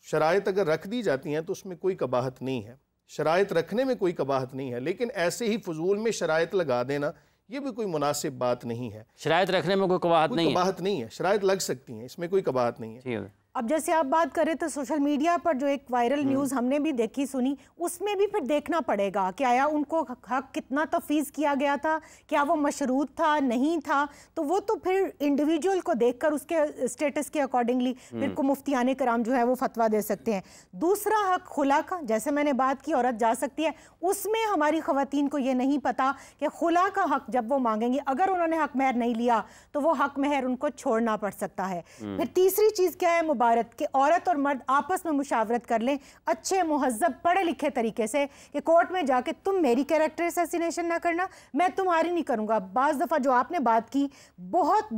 D: شرائط اگر رکھ دی جاتی ہیں تو اس میں کوئی قباحت نہیں ہے، شرائط رکھنے میں کوئی قباحت نہیں ہے، لیکن ایسے ہی فضول میں شرائط لگا دینا یہ بھی کوئی مناسب بات نہیں ہے۔
A: شرائط رکھنے میں کوئی قباحت نہیں ہے؟
D: قباحت نہیں ہے، شرائط لگ سکتی ہیں، اس میں کوئی قباحت نہیں ہے۔
C: اب جیسے آپ بات کریں تو سوشل میڈیا پر جو ایک وائرل نیوز ہم نے بھی دیکھی سنی، اس میں بھی پھر دیکھنا پڑے گا کہ آیا ان کو حق کتنا تفویض کیا گیا تھا، کیا وہ مشروط تھا، نہیں تھا، تو وہ تو پھر انڈیویجول کو دیکھ کر اس کے اسٹیٹس کے اکارڈنگلی پھر کو مفتیان کرام جو ہے وہ فتویٰ دے سکتے ہیں۔ دوسرا حق خلا کا، جیسے میں نے بات کی عورت جا سکتی ہے، اس میں ہماری خواتین کو یہ نہیں پتا کہ خلا کا حق جب وہ مانگیں گی، اگر انہوں نے حق مہر نہیں لیا تو وہ حق مہر ان کو چھوڑنا پڑ سکتا ہے۔ پھر تیسری چیز کیا ہے؟ مبارک، کہ عورت اور مرد آپس میں مشاورت کر لیں اچھے مہذب پڑھے لکھے طریقے سے، کہ کورٹ میں جا کے تم میری کیریکٹر اسیسینیشن نہ کرنا، میں تمہاری نہیں کروں گا۔ بعض دفعہ جو آپ نے بات کی بہت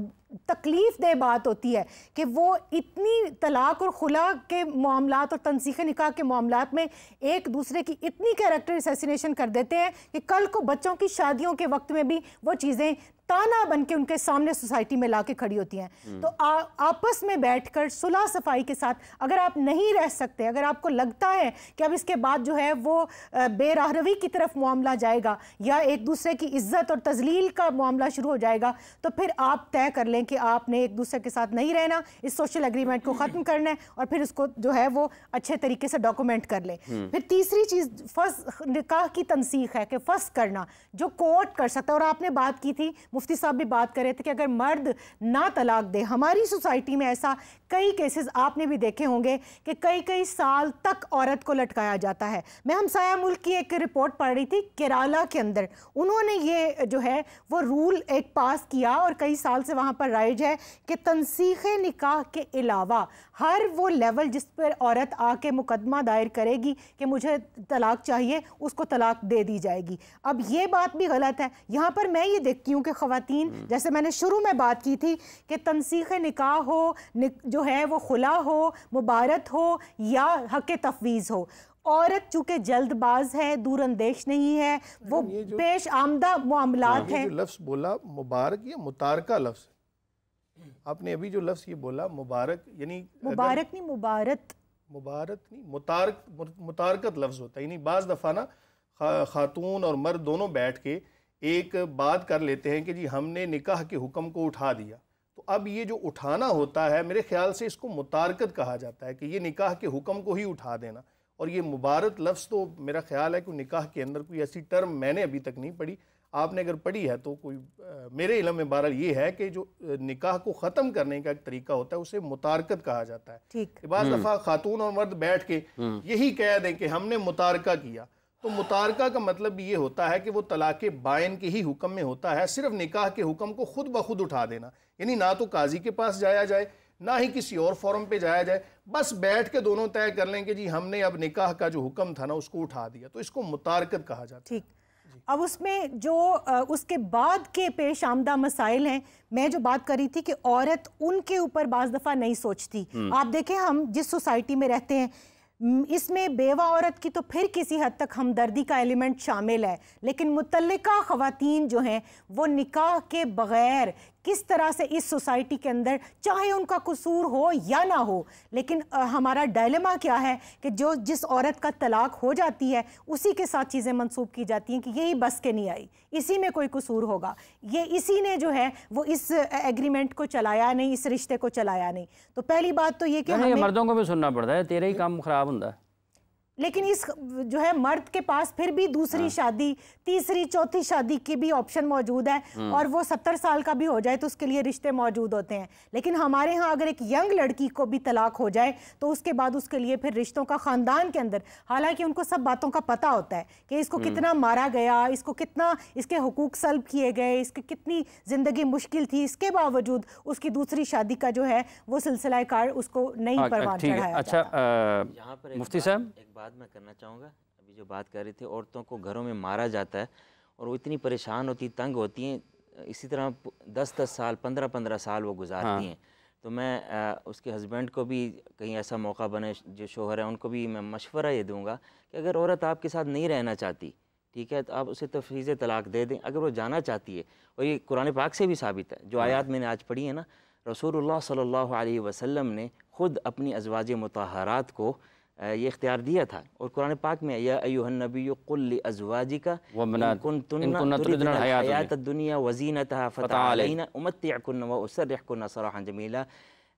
C: تکلیف دہ بات ہوتی ہے کہ وہ اتنی طلاق اور خلا کے معاملات اور تنسیخ نکاح کے معاملات میں ایک دوسرے کی اتنی کیریکٹر اسیسینیشن کر دیتے ہیں کہ کل کو بچوں کی شادیوں کے وقت میں بھی وہ چیزیں تانا بن کے ان کے سامنے سوسائٹی میں لا کے کھڑی ہوتی ہیں۔ تو آپس میں بیٹھ کر صلح صفائی کے ساتھ اگر آپ نہیں رہ سکتے، اگر آپ کو لگتا ہے کہ اب اس کے بعد جو ہے وہ بے راہروی کی طرف معاملہ جائے گا یا ایک دوسرے کی عزت اور تذلیل کا معاملہ شروع ہو جائے گا، تو پھر آپ طے کر لیں کہ آپ نے ایک دوسرے کے ساتھ نہیں رہنا، اس سوشل ایگریمنٹ کو ختم کرنا ہے اور پھر اس کو جو ہے وہ اچھے طریقے سے ڈاکومنٹ کر لیں۔ پھر تیسری چیز نکاح کی تنسیخ ہے کہ فسخ کرنا، جو کورٹ کر سکتا ہے۔ اور آپ نے بات کی تھی، مفتی صاحب بھی بات کر رہے تھے کہ اگر مرد نہ طلاق دے، ہماری سوسائٹی میں ایسا کئی کیسز آپ نے بھی دیکھے ہوں گے کہ کئی سال تک عورت کو لٹکایا جاتا ہے۔ میں ہمسایہ ملک کی ایک رپورٹ پڑھ رہی تھی، کیرالا کے اندر انہوں نے یہ جو ہے وہ رول ایک پاس کیا اور کئی سال سے وہاں پر رائج ہے کہ تنسیخ نکاح کے علاوہ ہر وہ لیول جس پر عورت آ کے مقدمہ دائر کرے گی کہ مجھے طلاق چاہیے، اس کو طلاق دے دی جائے گی۔ اب یہ بات بھی غلط ہے۔ یہاں پر میں یہ دیکھتی ہوں کہ خواتین، جیسے میں نے شروع میں بات کی تھی کہ تنسیخ نکاح ہو، جو ہے وہ خلا ہو، مبارت ہو یا حق تفویض ہو، عورت چونکہ جلد باز ہے، دور اندیش نہیں ہے، وہ پیش آمدہ معاملات ہیں۔
D: جو لفظ بولا مبارک، یہ متارکہ لفظ ہے۔ آپ نے ابھی جو لفظ یہ بولا مبارک، یعنی
C: مبارک نہیں، مبارت،
D: مبارک نہیں، متارکت لفظ ہوتا ہے۔ یعنی بعض دفعہ نا خاتون اور مرد دونوں بیٹھ کے ایک بات کر لیتے ہیں کہ جی ہم نے نکاح کے حکم کو اٹھا دیا، تو اب یہ جو اٹھانا ہوتا ہے میرے خیال سے اس کو متارکت کہا جاتا ہے، کہ یہ نکاح کے حکم کو ہی اٹھا دینا۔ اور یہ مبارک لفظ تو میرا خیال ہے کہ نکاح کے اندر کوئی ایسی ٹرم میں نے ابھی تک نہیں پڑھی، آپ نے اگر پڑھی ہے تو کوئی میرے علم میں بہرحال یہ ہے کہ جو نکاح کو ختم کرنے کا ایک طریقہ ہوتا ہے اسے متارکت کہا جاتا ہے۔ بعض دفعہ خاتون اور مرد بیٹھ کے یہی کہہ دیں کہ ہم نے متارکہ کیا، تو متارکہ کا مطلب یہ ہوتا ہے کہ وہ طلاق بائن کے ہی حکم میں ہوتا ہے، صرف نکاح کے حکم کو خود بخود اٹھا دینا، یعنی نہ تو قاضی کے پاس جایا جائے نہ ہی کسی اور فورم پہ جایا جائے، بس بیٹھ کے دونوں طے کر لیں کہ جی ہم نے اب نکاح کا جو حکم تھا نا اس کو اٹھا دیا، تو اس کو متارکت کہا جاتا ہے۔
C: اب اس میں جو اس کے بعد کے پیش آمدہ مسائل ہیں، میں جو بات کر رہی تھی کہ عورت ان کے اوپر بعض دفعہ نہیں سوچتی۔ آپ دیکھیں ہم جس سوسائٹی میں رہتے ہیں اس میں بیوہ عورت کی تو پھر کسی حد تک ہمدردی کا ایلیمنٹ شامل ہے، لیکن متعلقہ خواتین جو ہیں وہ نکاح کے بغیر کس طرح سے اس سوسائٹی کے اندر، چاہے ان کا قصور ہو یا نہ ہو، لیکن ہمارا ڈائلیما کیا ہے کہ جس عورت کا طلاق ہو جاتی ہے اسی کے ساتھ چیزیں منسوب کی جاتی ہیں کہ یہی بس کے نہیں آئی، اسی میں کوئی قصور ہوگا، یہ اسی نے جو ہے وہ اس ایگریمنٹ کو چلایا نہیں، اس رشتے کو چلایا نہیں۔ تو پہلی بات تو یہ کہ ہمیں
A: مردوں کو بھی سننا پڑتا ہے، تیرے ہی کام خراب ہوتا ہے،
C: لیکن اس جو ہے مرد کے پاس پھر بھی دوسری شادی، تیسری چوتھی شادی کی بھی آپشن موجود ہے، اور وہ 70 سال کا بھی ہو جائے تو اس کے لیے رشتے موجود ہوتے ہیں۔ لیکن ہمارے ہاں اگر ایک ینگ لڑکی کو بھی طلاق ہو جائے تو اس کے بعد اس کے لیے پھر رشتوں کا خاندان کے اندر، حالانکہ ان کو سب باتوں کا پتہ ہوتا ہے کہ اس کو کتنا مارا گیا، اس کو کتنا اس کے حقوق سلب کیے گئے، اس کی کتنی زندگی مشکل تھی، اس کے باوجود اس کی دوسری شادی کا جو ہے وہ سلسلہ کار اس کو نہیں پروان چڑھایا جاتا۔
A: اچھا
E: یہاں پر
A: مفتی صاحب
E: ایک بات میں کرنا چاہوں گا، ابھی جو بات کر رہی تھی عورتوں کو گھروں میں مارا جاتا ہے اور وہ اتنی پریشان ہوتی، تنگ ہوتی ہیں،
B: اسی طرح 10 سال 15 سال وہ گزارتی ہیں. تو میں اس کے ہسبینڈ کو بھی کہیں ایسا موقع بنے جو شوہر ہیں ان کو بھی میں مشورہ یہ دوں گا کہ اگر عورت آپ کے ساتھ نہیں رہنا چاہتی ٹھیک ہے تو آپ اسے تفویض طلاق دے دیں. اگر وہ جانا چاہتی ہے اور یہ قرآن پاک سے بھی ثابت ہے جو آیات میں نے آج پڑھی ہیں نا, رسول اللہ صلی اللہ علیہ وسلم نے خود اپنی ازواج مطہرات کو یہ اختیار دیا تھا. اور قرآن پاک میں یا ایھا النبی قل لازواجک ان کنتن تردن الحیاۃ الدنیا وزینتها فتعالین امتعکن واسرحکن سراحا جمیلا.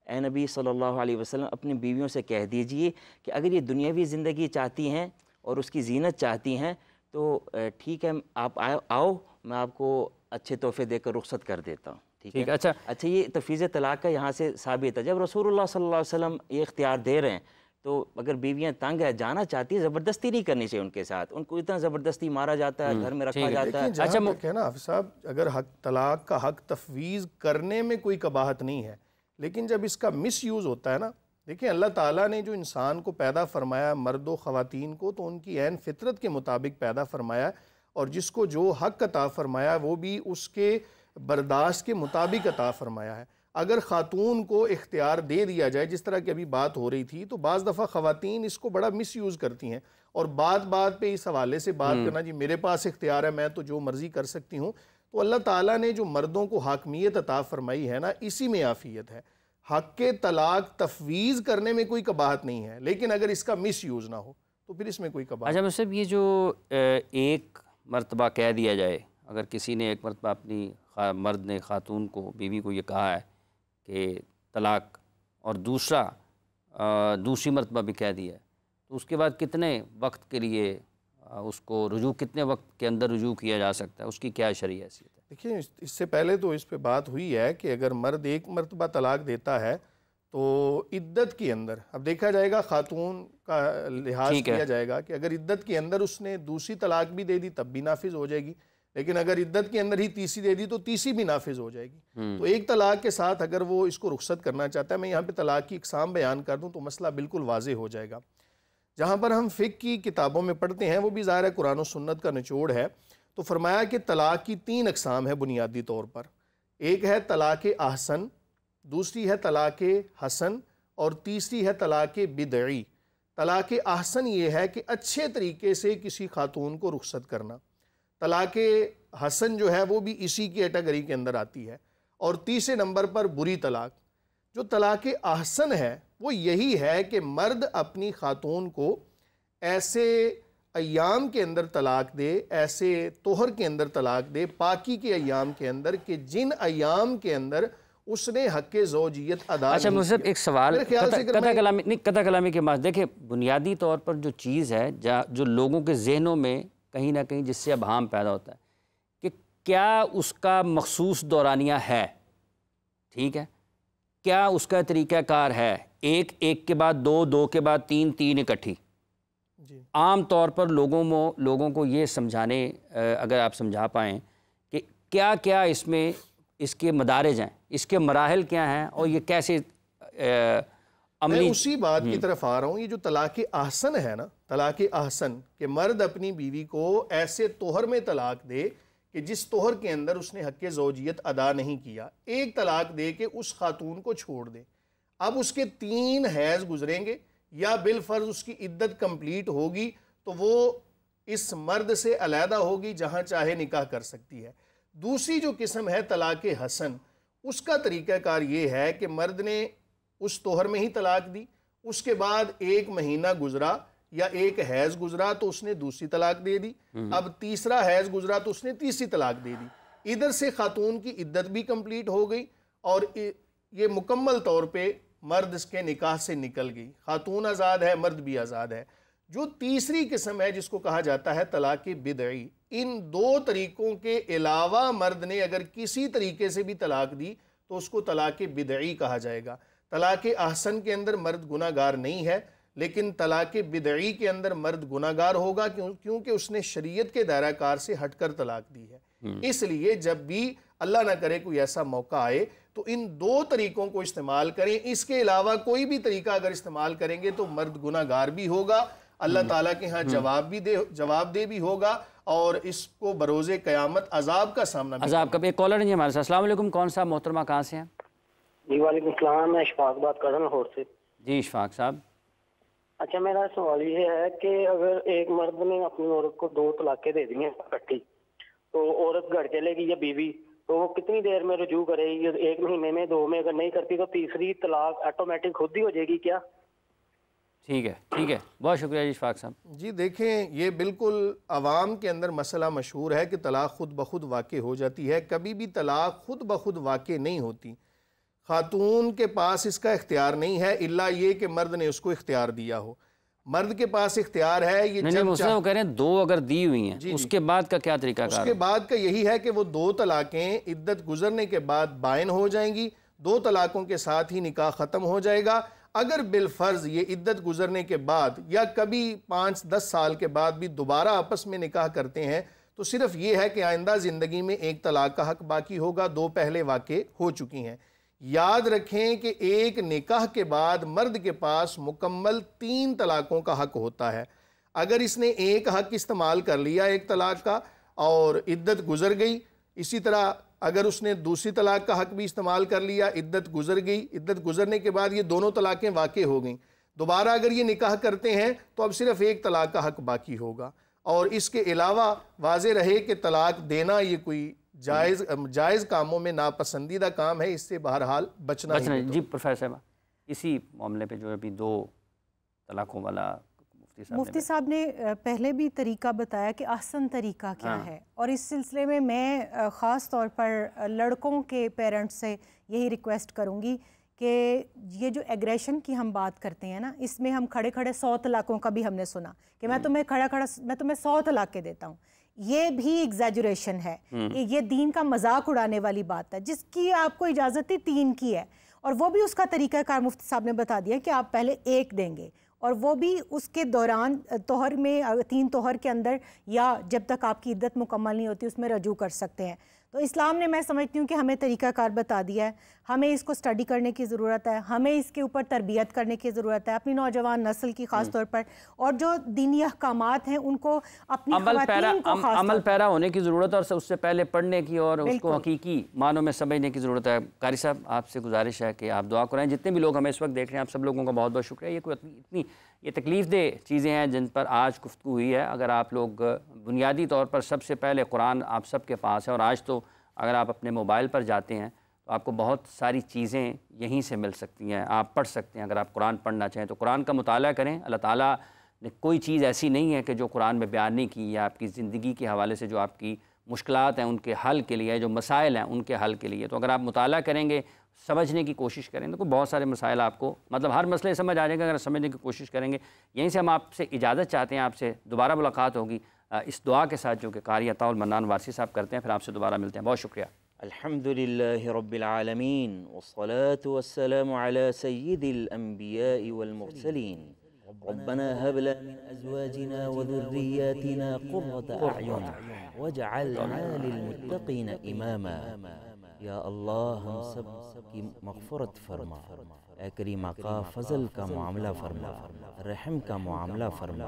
B: اے نبی صلی اللہ علیہ وسلم اپنی بیویوں سے کہہ دیجئے کہ اگر یہ دنیاوی زندگی چاہتی ہیں اور اس کی زینت چاہتی ہیں تو ٹھیک ہے آپ آؤ, میں آپ کو اچھے تحفے دے کر رخصت کر دیتا ہوں. ٹھیک ہے. اچھا یہ تفویض طلاق کا یہاں سے ثابت ہے. جب رسول اللہ صلی اللہ علیہ وسلم یہ اختیار دے رہے ہیں تو اگر بیویاں تنگ ہے جانا چاہتی ہے زبردستی نہیں کرنی چاہیے ان کے ساتھ. ان کو اتنا زبردستی مارا جاتا ہے, گھر میں رکھا جاتا ہے.
D: اچھا کہنا حافظ صاحب, اگر طلاق کا حق تفویض کرنے میں کوئی قباحت نہیں ہے, لیکن جب اس کا مس یوز ہوتا ہے نا, دیکھیں اللہ تعالیٰ نے جو انسان کو پیدا فرمایا مرد و خواتین کو تو ان کی عین فطرت کے مطابق پیدا فرمایا, اور جس کو جو حق عطا فرمایا وہ بھی اس کے برداشت کے مطابق عطا فرمایا ہے. اگر خاتون کو اختیار دے دیا جائے جس طرح کی ابھی بات ہو رہی تھی, تو بعض دفعہ خواتین اس کو بڑا مس یوز کرتی ہیں اور بات پہ اس حوالے سے بات کرنا جی میرے پاس اختیار ہے میں تو جو مرضی کر سکتی ہوں. تو اللہ تعالیٰ نے جو مردوں کو حاکمیت عطا فرمائی ہے نا, اسی میں عافیت ہے. حق کے طلاق تفویض کرنے میں کوئی قباحت نہیں ہے, لیکن اگر اس کا مس یوز نہ ہو تو پھر اس میں کوئی قباحت.
A: اچھا مصعب, یہ جو ایک مرتبہ کہہ دیا جائے, اگر کسی نے ایک مرتبہ اپنی مرد نے خاتون کو بیوی کو یہ کہا ہے کہ طلاق, اور دوسری مرتبہ بھی کہہ دیا ہے, تو اس کے بعد کتنے وقت کے لیے اس کو رجوع, کتنے وقت کے اندر رجوع کیا جا سکتا ہے, اس کی کیا شرعی حیثیت ہے؟
D: دیکھیں اس سے پہلے تو اس پہ بات ہوئی ہے کہ اگر مرد ایک مرتبہ طلاق دیتا ہے تو عدت کے اندر اب دیکھا جائے گا, خاتون کا لحاظ کیا جائے گا کہ اگر عدت کے اندر اس نے دوسری طلاق بھی دے دی تب بھی نافذ ہو جائے گی, لیکن اگر عدت کے اندر ہی تیسری دے دی تو تیسری بھی نافذ ہو جائے گی. تو ایک طلاق کے ساتھ اگر وہ اس کو رخصت کرنا چاہتا ہے, میں یہاں پہ طلاق کی اقسام بیان کر دوں تو مسئلہ بالکل واضح ہو جائے گا. جہاں پر ہم فقہ کی کتابوں میں پڑھتے ہیں وہ بھی ظاہر ہے قرآن و سنت کا نچوڑ ہے. تو فرمایا کہ طلاق کی 3 اقسام ہے بنیادی طور پر. ایک ہے طلاق احسن, دوسری ہے طلاق حسن, اور تیسری ہے طلاق بدعی. طلاق احسن یہ ہے کہ اچھے طریقے سے کسی خاتون کو رخصت کرنا. طلاق حسن جو ہے وہ بھی اسی کی کیٹیگری کے اندر آتی ہے. اور تیسرے نمبر پر بری طلاق. جو طلاق احسن ہے وہ یہی ہے کہ مرد اپنی خاتون کو ایسے ایام کے اندر طلاق دے, ایسے طہر کے اندر طلاق دے, پاکی کے ایام کے اندر, کہ جن ایام کے اندر اس نے حق زوجیت ادا.
A: اچھا مصعب ایک سوال قطع کلامی کے بعد, دیکھیں بنیادی طور پر جو چیز ہے جو لوگوں کے ذہنوں میں کہیں نہ کہیں جس سے ابہام پیدا ہوتا ہے کہ کیا اس کا مخصوص دورانیہ ہے, ٹھیک ہے, کیا اس کا طریقہ کار ہے, ایک کے بعد دو کے بعد تین اکٹھی. عام طور پر لوگوں کو یہ سمجھانے, اگر آپ سمجھا پائیں کہ کیا کیا اس میں اس کے مدارج ہیں, اس کے مراحل کیا ہیں, اور یہ کیسے عملی.
D: میں اسی بات کی طرف آ رہا ہوں. یہ جو طلاق احسن ہے نا, طلاق احسن کہ مرد اپنی بیوی کو ایسے طہر میں طلاق دے کہ جس طہر کے اندر اس نے حق زوجیت ادا نہیں کیا, ایک طلاق دے کے اس خاتون کو چھوڑ دے. اب اس کے 3 حیض گزریں گے یا بالفرض اس کی عدت کمپلیٹ ہوگی تو وہ اس مرد سے علیحدہ ہوگی, جہاں چاہے نکاح کر سکتی ہے. دوسری جو قسم ہے طلاق حسن, اس کا طریقہ کار یہ ہے کہ مرد نے اس طہر میں ہی طلاق دی, اس کے بعد 1 مہینہ گزرا یا 1 حیض گزرا تو اس نے دوسری طلاق دے دی, اب تیسرا حیض گزرا تو اس نے تیسری طلاق دے دی. ادھر سے خاتون کی عدت بھی کمپلیٹ ہو گئی اور یہ مکمل طور پہ مرد اس کے نکاح سے نکل گئی, خاتون آزاد ہے, مرد بھی آزاد ہے. جو تیسری قسم ہے جس کو کہا جاتا ہے طلاق بدعی, ان 2 طریقوں کے علاوہ مرد نے اگر کسی طریقے سے بھی طلاق دی تو اس کو طلاق بدعی کہا جائے گا. طلاق احسن کے اندر مرد گناہ گار نہیں ہے, لیکن طلاق بدعی کے اندر مرد گناہ گار ہوگا کیونکہ اس نے شریعت کے دائرہ کار سے ہٹ کر طلاق دی ہے. اس لیے جب بھی اللہ نہ کرے کوئی ایسا موقع آئے تو ان 2 طریقوں کو استعمال کریں. اس کے علاوہ کوئی بھی طریقہ اگر استعمال کریں گے تو مرد گناہ گار بھی ہوگا. اللہ تعالیٰ کے ہاں جواب دے بھی ہوگا اور اس کو بروز قیامت عذاب کا سامنا بھی.
A: عذاب کا. ایک کالر نہیں ہمارے ساتھ. السلام علیکم. کون صاحب محترمہ کہاں سے ہیں؟
E: جی وعلیکم السلام. میں اشفاق بات کر رہا ہوں لاہور سے.
A: جی اشفاق صاحب.
E: اچھا میرا سوال یہ ہے کہ اگر ایک مرد نے اپنی عورت کو 2 طلاقیں دے دی ہیں اکٹھی، تو عورت گھر چلے گی یا بیوی، تو وہ کتنی دیر میں رجوع کرے گی؟ 1 مہینے میں، 2 میں؟ اگر نہیں کرتی تو تیسری طلاق آٹومیٹک خود ہی ہو جائے گی کیا؟
A: ٹھیک ہے. بہت شکریہ جی اشفاق صاحب.
D: جی دیکھیں، یہ بالکل عوام کے اندر مسئلہ مشہور ہے کہ طلاق خود بخود واقع ہو جاتی ہے. کبھی بھی طلاق خود بخود واقع نہیں ہوتی. خاتون کے پاس اس کا اختیار نہیں ہے الا یہ کہ مرد نے اس کو اختیار دیا ہو. مرد کے پاس اختیار ہے یہ
A: نہیں وہ کہہ رہے ہیں 2 اگر دی ہوئی ہیں اس کے بعد کا کیا طریقہ کار؟
D: اس کے بعد کا یہی ہے کہ وہ 2 طلاقیں عدت گزرنے کے بعد بائن ہو جائیں گی. 2 طلاقوں کے ساتھ ہی نکاح ختم ہو جائے گا. اگر بالفرض یہ عدت گزرنے کے بعد یا کبھی 5-10 سال کے بعد بھی دوبارہ آپس میں نکاح کرتے ہیں تو صرف یہ ہے کہ آئندہ زندگی میں 1 طلاق کا حق باقی ہوگا. 2 پہلے واقع ہو چکی ہیں. یاد رکھیں کہ ایک نکاح کے بعد مرد کے پاس مکمل 3 طلاقوں کا حق ہوتا ہے. اگر اس نے ایک حق استعمال کر لیا 1 طلاق کا اور عدت گزر گئی، اسی طرح اگر اس نے دوسری طلاق کا حق بھی استعمال کر لیا، عدت گزر گئی، عدت گزرنے کے بعد یہ دونوں طلاقیں واقع ہو گئیں، دوبارہ اگر یہ نکاح کرتے ہیں تو اب صرف 1 طلاق کا حق باقی ہوگا. اور اس کے علاوہ واضح رہے کہ طلاق دینا یہ کوئی جائز کاموں میں ناپسندیدہ کام ہے، اس سے بہرحال بچنا ہی.
A: جی پروفیسر صاحب، اسی معاملے پہ جو ابھی 2 طلاقوں والا
C: مفتی صاحب نے پہلے بھی طریقہ بتایا کہ احسن طریقہ کیا ہے، اور اس سلسلے میں خاص طور پر لڑکوں کے پیرنٹس سے یہی ریکویسٹ کروں گی کہ یہ جو ایگریشن کی ہم بات کرتے ہیں نا، اس میں ہم کھڑے 100 طلاقوں کا بھی ہم نے سنا کہ میں تمہیں میں تمہیں 100 طلاقیں دیتا ہوں. یہ بھی ایگزیجریشن ہے. یہ دین کا مذاق اڑانے والی بات ہے. جس کی آپ کو اجازت ہے 3 کی ہے، اور وہ بھی اس کا طریقہ کار مفتی صاحب نے بتا دیا کہ آپ پہلے 1 دیں گے، اور وہ بھی اس کے دوران طہر میں 3 طہر کے اندر، یا جب تک آپ کی عدت مکمل نہیں ہوتی اس میں رجوع کر سکتے ہیں. تو اسلام نے، میں سمجھتی ہوں کہ ہمیں طریقہ کار بتا دیا ہے. ہمیں اس کو سٹڈی کرنے کی ضرورت ہے، ہمیں اس کے اوپر تربیت کرنے کی ضرورت ہے اپنی نوجوان نسل کی خاص طور پر، اور جو دینی احکامات ہیں ان کو اپنی خواتین کو
A: عمل پیرا ہونے کی ضرورت ہے، اور اس سے پہلے پڑھنے کی اور اس کو حقیقی معنوں میں سمجھنے کی ضرورت ہے. قاری صاحب آپ سے گزارش ہے کہ آپ دعا کرائیں. جتنے بھی لوگ ہمیں اس وقت دیکھ رہے ہیں آپ سب لوگوں کا بہت بہت شکریہ. یہ تکلیف دہ چیزیں ہیں جن پر آج گفتگو ہوئی ہے. اگر آپ لوگ بنیادی طور پر سب سے پہلے قرآن آپ سب کے پاس ہے، اور آج تو اگر آپ اپنے موبائل پر جاتے ہیں تو آپ کو بہت ساری چیزیں یہیں سے مل سکتی ہیں، آپ پڑھ سکتے ہیں. اگر آپ قرآن پڑھنا چاہیں تو قرآن کا مطالعہ کریں. اللہ تعالیٰ نے کوئی چیز ایسی نہیں ہے کہ جو قرآن میں بیان نہیں کی، یا آپ کی زندگی کے حوالے سے جو آپ کی مشکلات ہیں ان کے حل کے لیے، جو مسائل ہیں ان کے حل کے لیے. تو اگر آپ مطالعہ کریں گے، سمجھنے کی کوشش کریں تو بہت سارے مسائل آپ کو، مطلب ہر مسئلے سمجھ آ جائیں گے اگر سمجھنے کی کوشش کریں گے. یہیں سے ہم آپ سے اجازت چاہتے ہیں. آپ سے دوبارہ ملاقات ہوگی اس دعا کے ساتھ جو کہ قاری عطاء المنان وارثی صاحب کرتے ہیں. پھر آپ سے دوبارہ ملتے ہیں. بہت شکریہ.
B: الحمدللہ رب العالمین والصلاة والسلام على سید الانبیاء والمرسلین. ربنا هب لنا من ازواجنا وذرياتنا قرة اعین واجعلنا للمتقین اماما. یا اللہ ہم سب کی مغفرت فرما. اے کریم آقا فضل کا معاملہ فرما، رحم کا معاملہ فرما.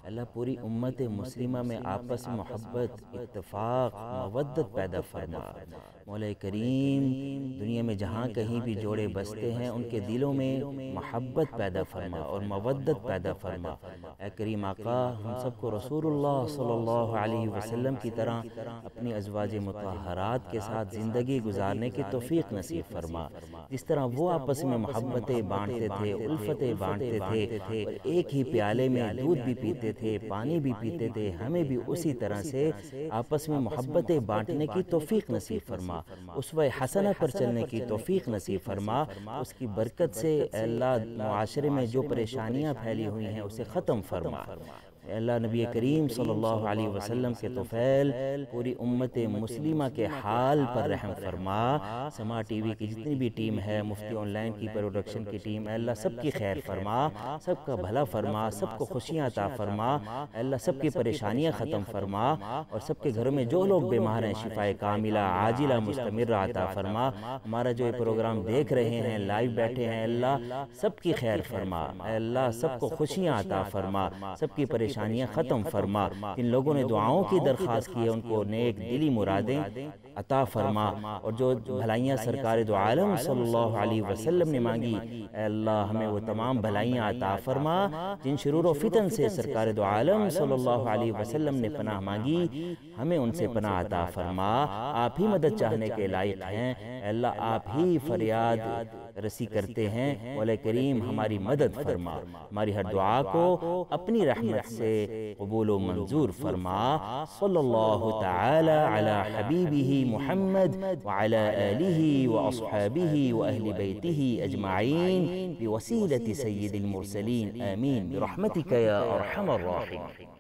B: اللہ پوری امت مسلمہ میں آپس میں محبت، اتفاق، مودت پیدا فرما. مولا کریم دنیا میں جہاں کہیں بھی جوڑے بستے ہیں ان کے دلوں میں محبت پیدا فرما اور مودت پیدا فرما. اے کریم آقا ہم سب کو رسول اللہ صلی اللہ علیہ وسلم کی طرح اپنی ازواج مطہرات کے ساتھ زندگی گزارنے کی توفیق نصیب فرما. جس طرح وہ آپس میں محبتیں بانٹتے تھے، الفتیں بانٹتے تھے، اور ایک ہی پیالے میں دودھ بھی پیتے تھے، پانی بھی پیتے تھے، ہمیں بھی اسی طرح سے آپس میں محبتیں بانٹنے کی توفیق نصیب فرما. اسوہ حسنہ پر چلنے کی توفیق نصیب فرما. اس کی برکت سے اے اللہ معاشرے میں جو پریشانیاں پھیلی ہوئی ہیں اسے ختم فرما. اے اللہ نبی کریم صلی اللہ علیہ وسلم کے طفیل پوری امت مسلمہ کے حال پر رحم فرما، سما ٹی وی کی جتنی بھی ٹیم ہے، مفتی آن لائن کی پروڈکشن کی ٹیم، اے اللہ سب کی خیر فرما، سب کا بھلا فرما، سب کو خوشیاں عطا فرما، اے اللہ سب کی پریشانیاں ختم فرما، اور سب کے گھروں میں جو لوگ بیمار ہیں شفاء کاملہ عاجلہ مستمرہ عطا فرما۔ ہمارا جو یہ پروگرام دیکھ رہے ہیں، لائیو بیٹھے ہیں، اللہ سب کی خیر فرما، اے اللہ سب کو خوشیاں عطا فرما، سب کی پریشانیاں ختم فرما۔ جن لوگوں نے دعاؤں کی درخواست کی ہے ان کو نیک دلی مرادیں عطا فرما، اور جو بھلائیاں سرکار دو عالم صلی اللہ علیہ وسلم نے مانگی، اے اللہ ہمیں وہ تمام بھلائیاں عطا فرما۔ جن شرور و فتن سے سرکار دو عالم صلی اللہ علیہ وسلم نے پناہ مانگی، ہمیں ان سے پناہ عطا فرما۔ آپ ہی مدد چاہنے کے لائق ہیں، اے اللہ آپ ہی فریاد رسی کرتے ہیں، مولا کریم ہماری مدد فرما، ہماری ہر دعا کو اپنی رحمت سے قبول و منظور فرما۔ صلی اللہ تعالی علی حبیبہ محمد وعلی آلہ واصحابہ واہل بیتہ اجمعین بوسیلۃ سید المرسلین آمین برحمتک یا ارحم الراحمین۔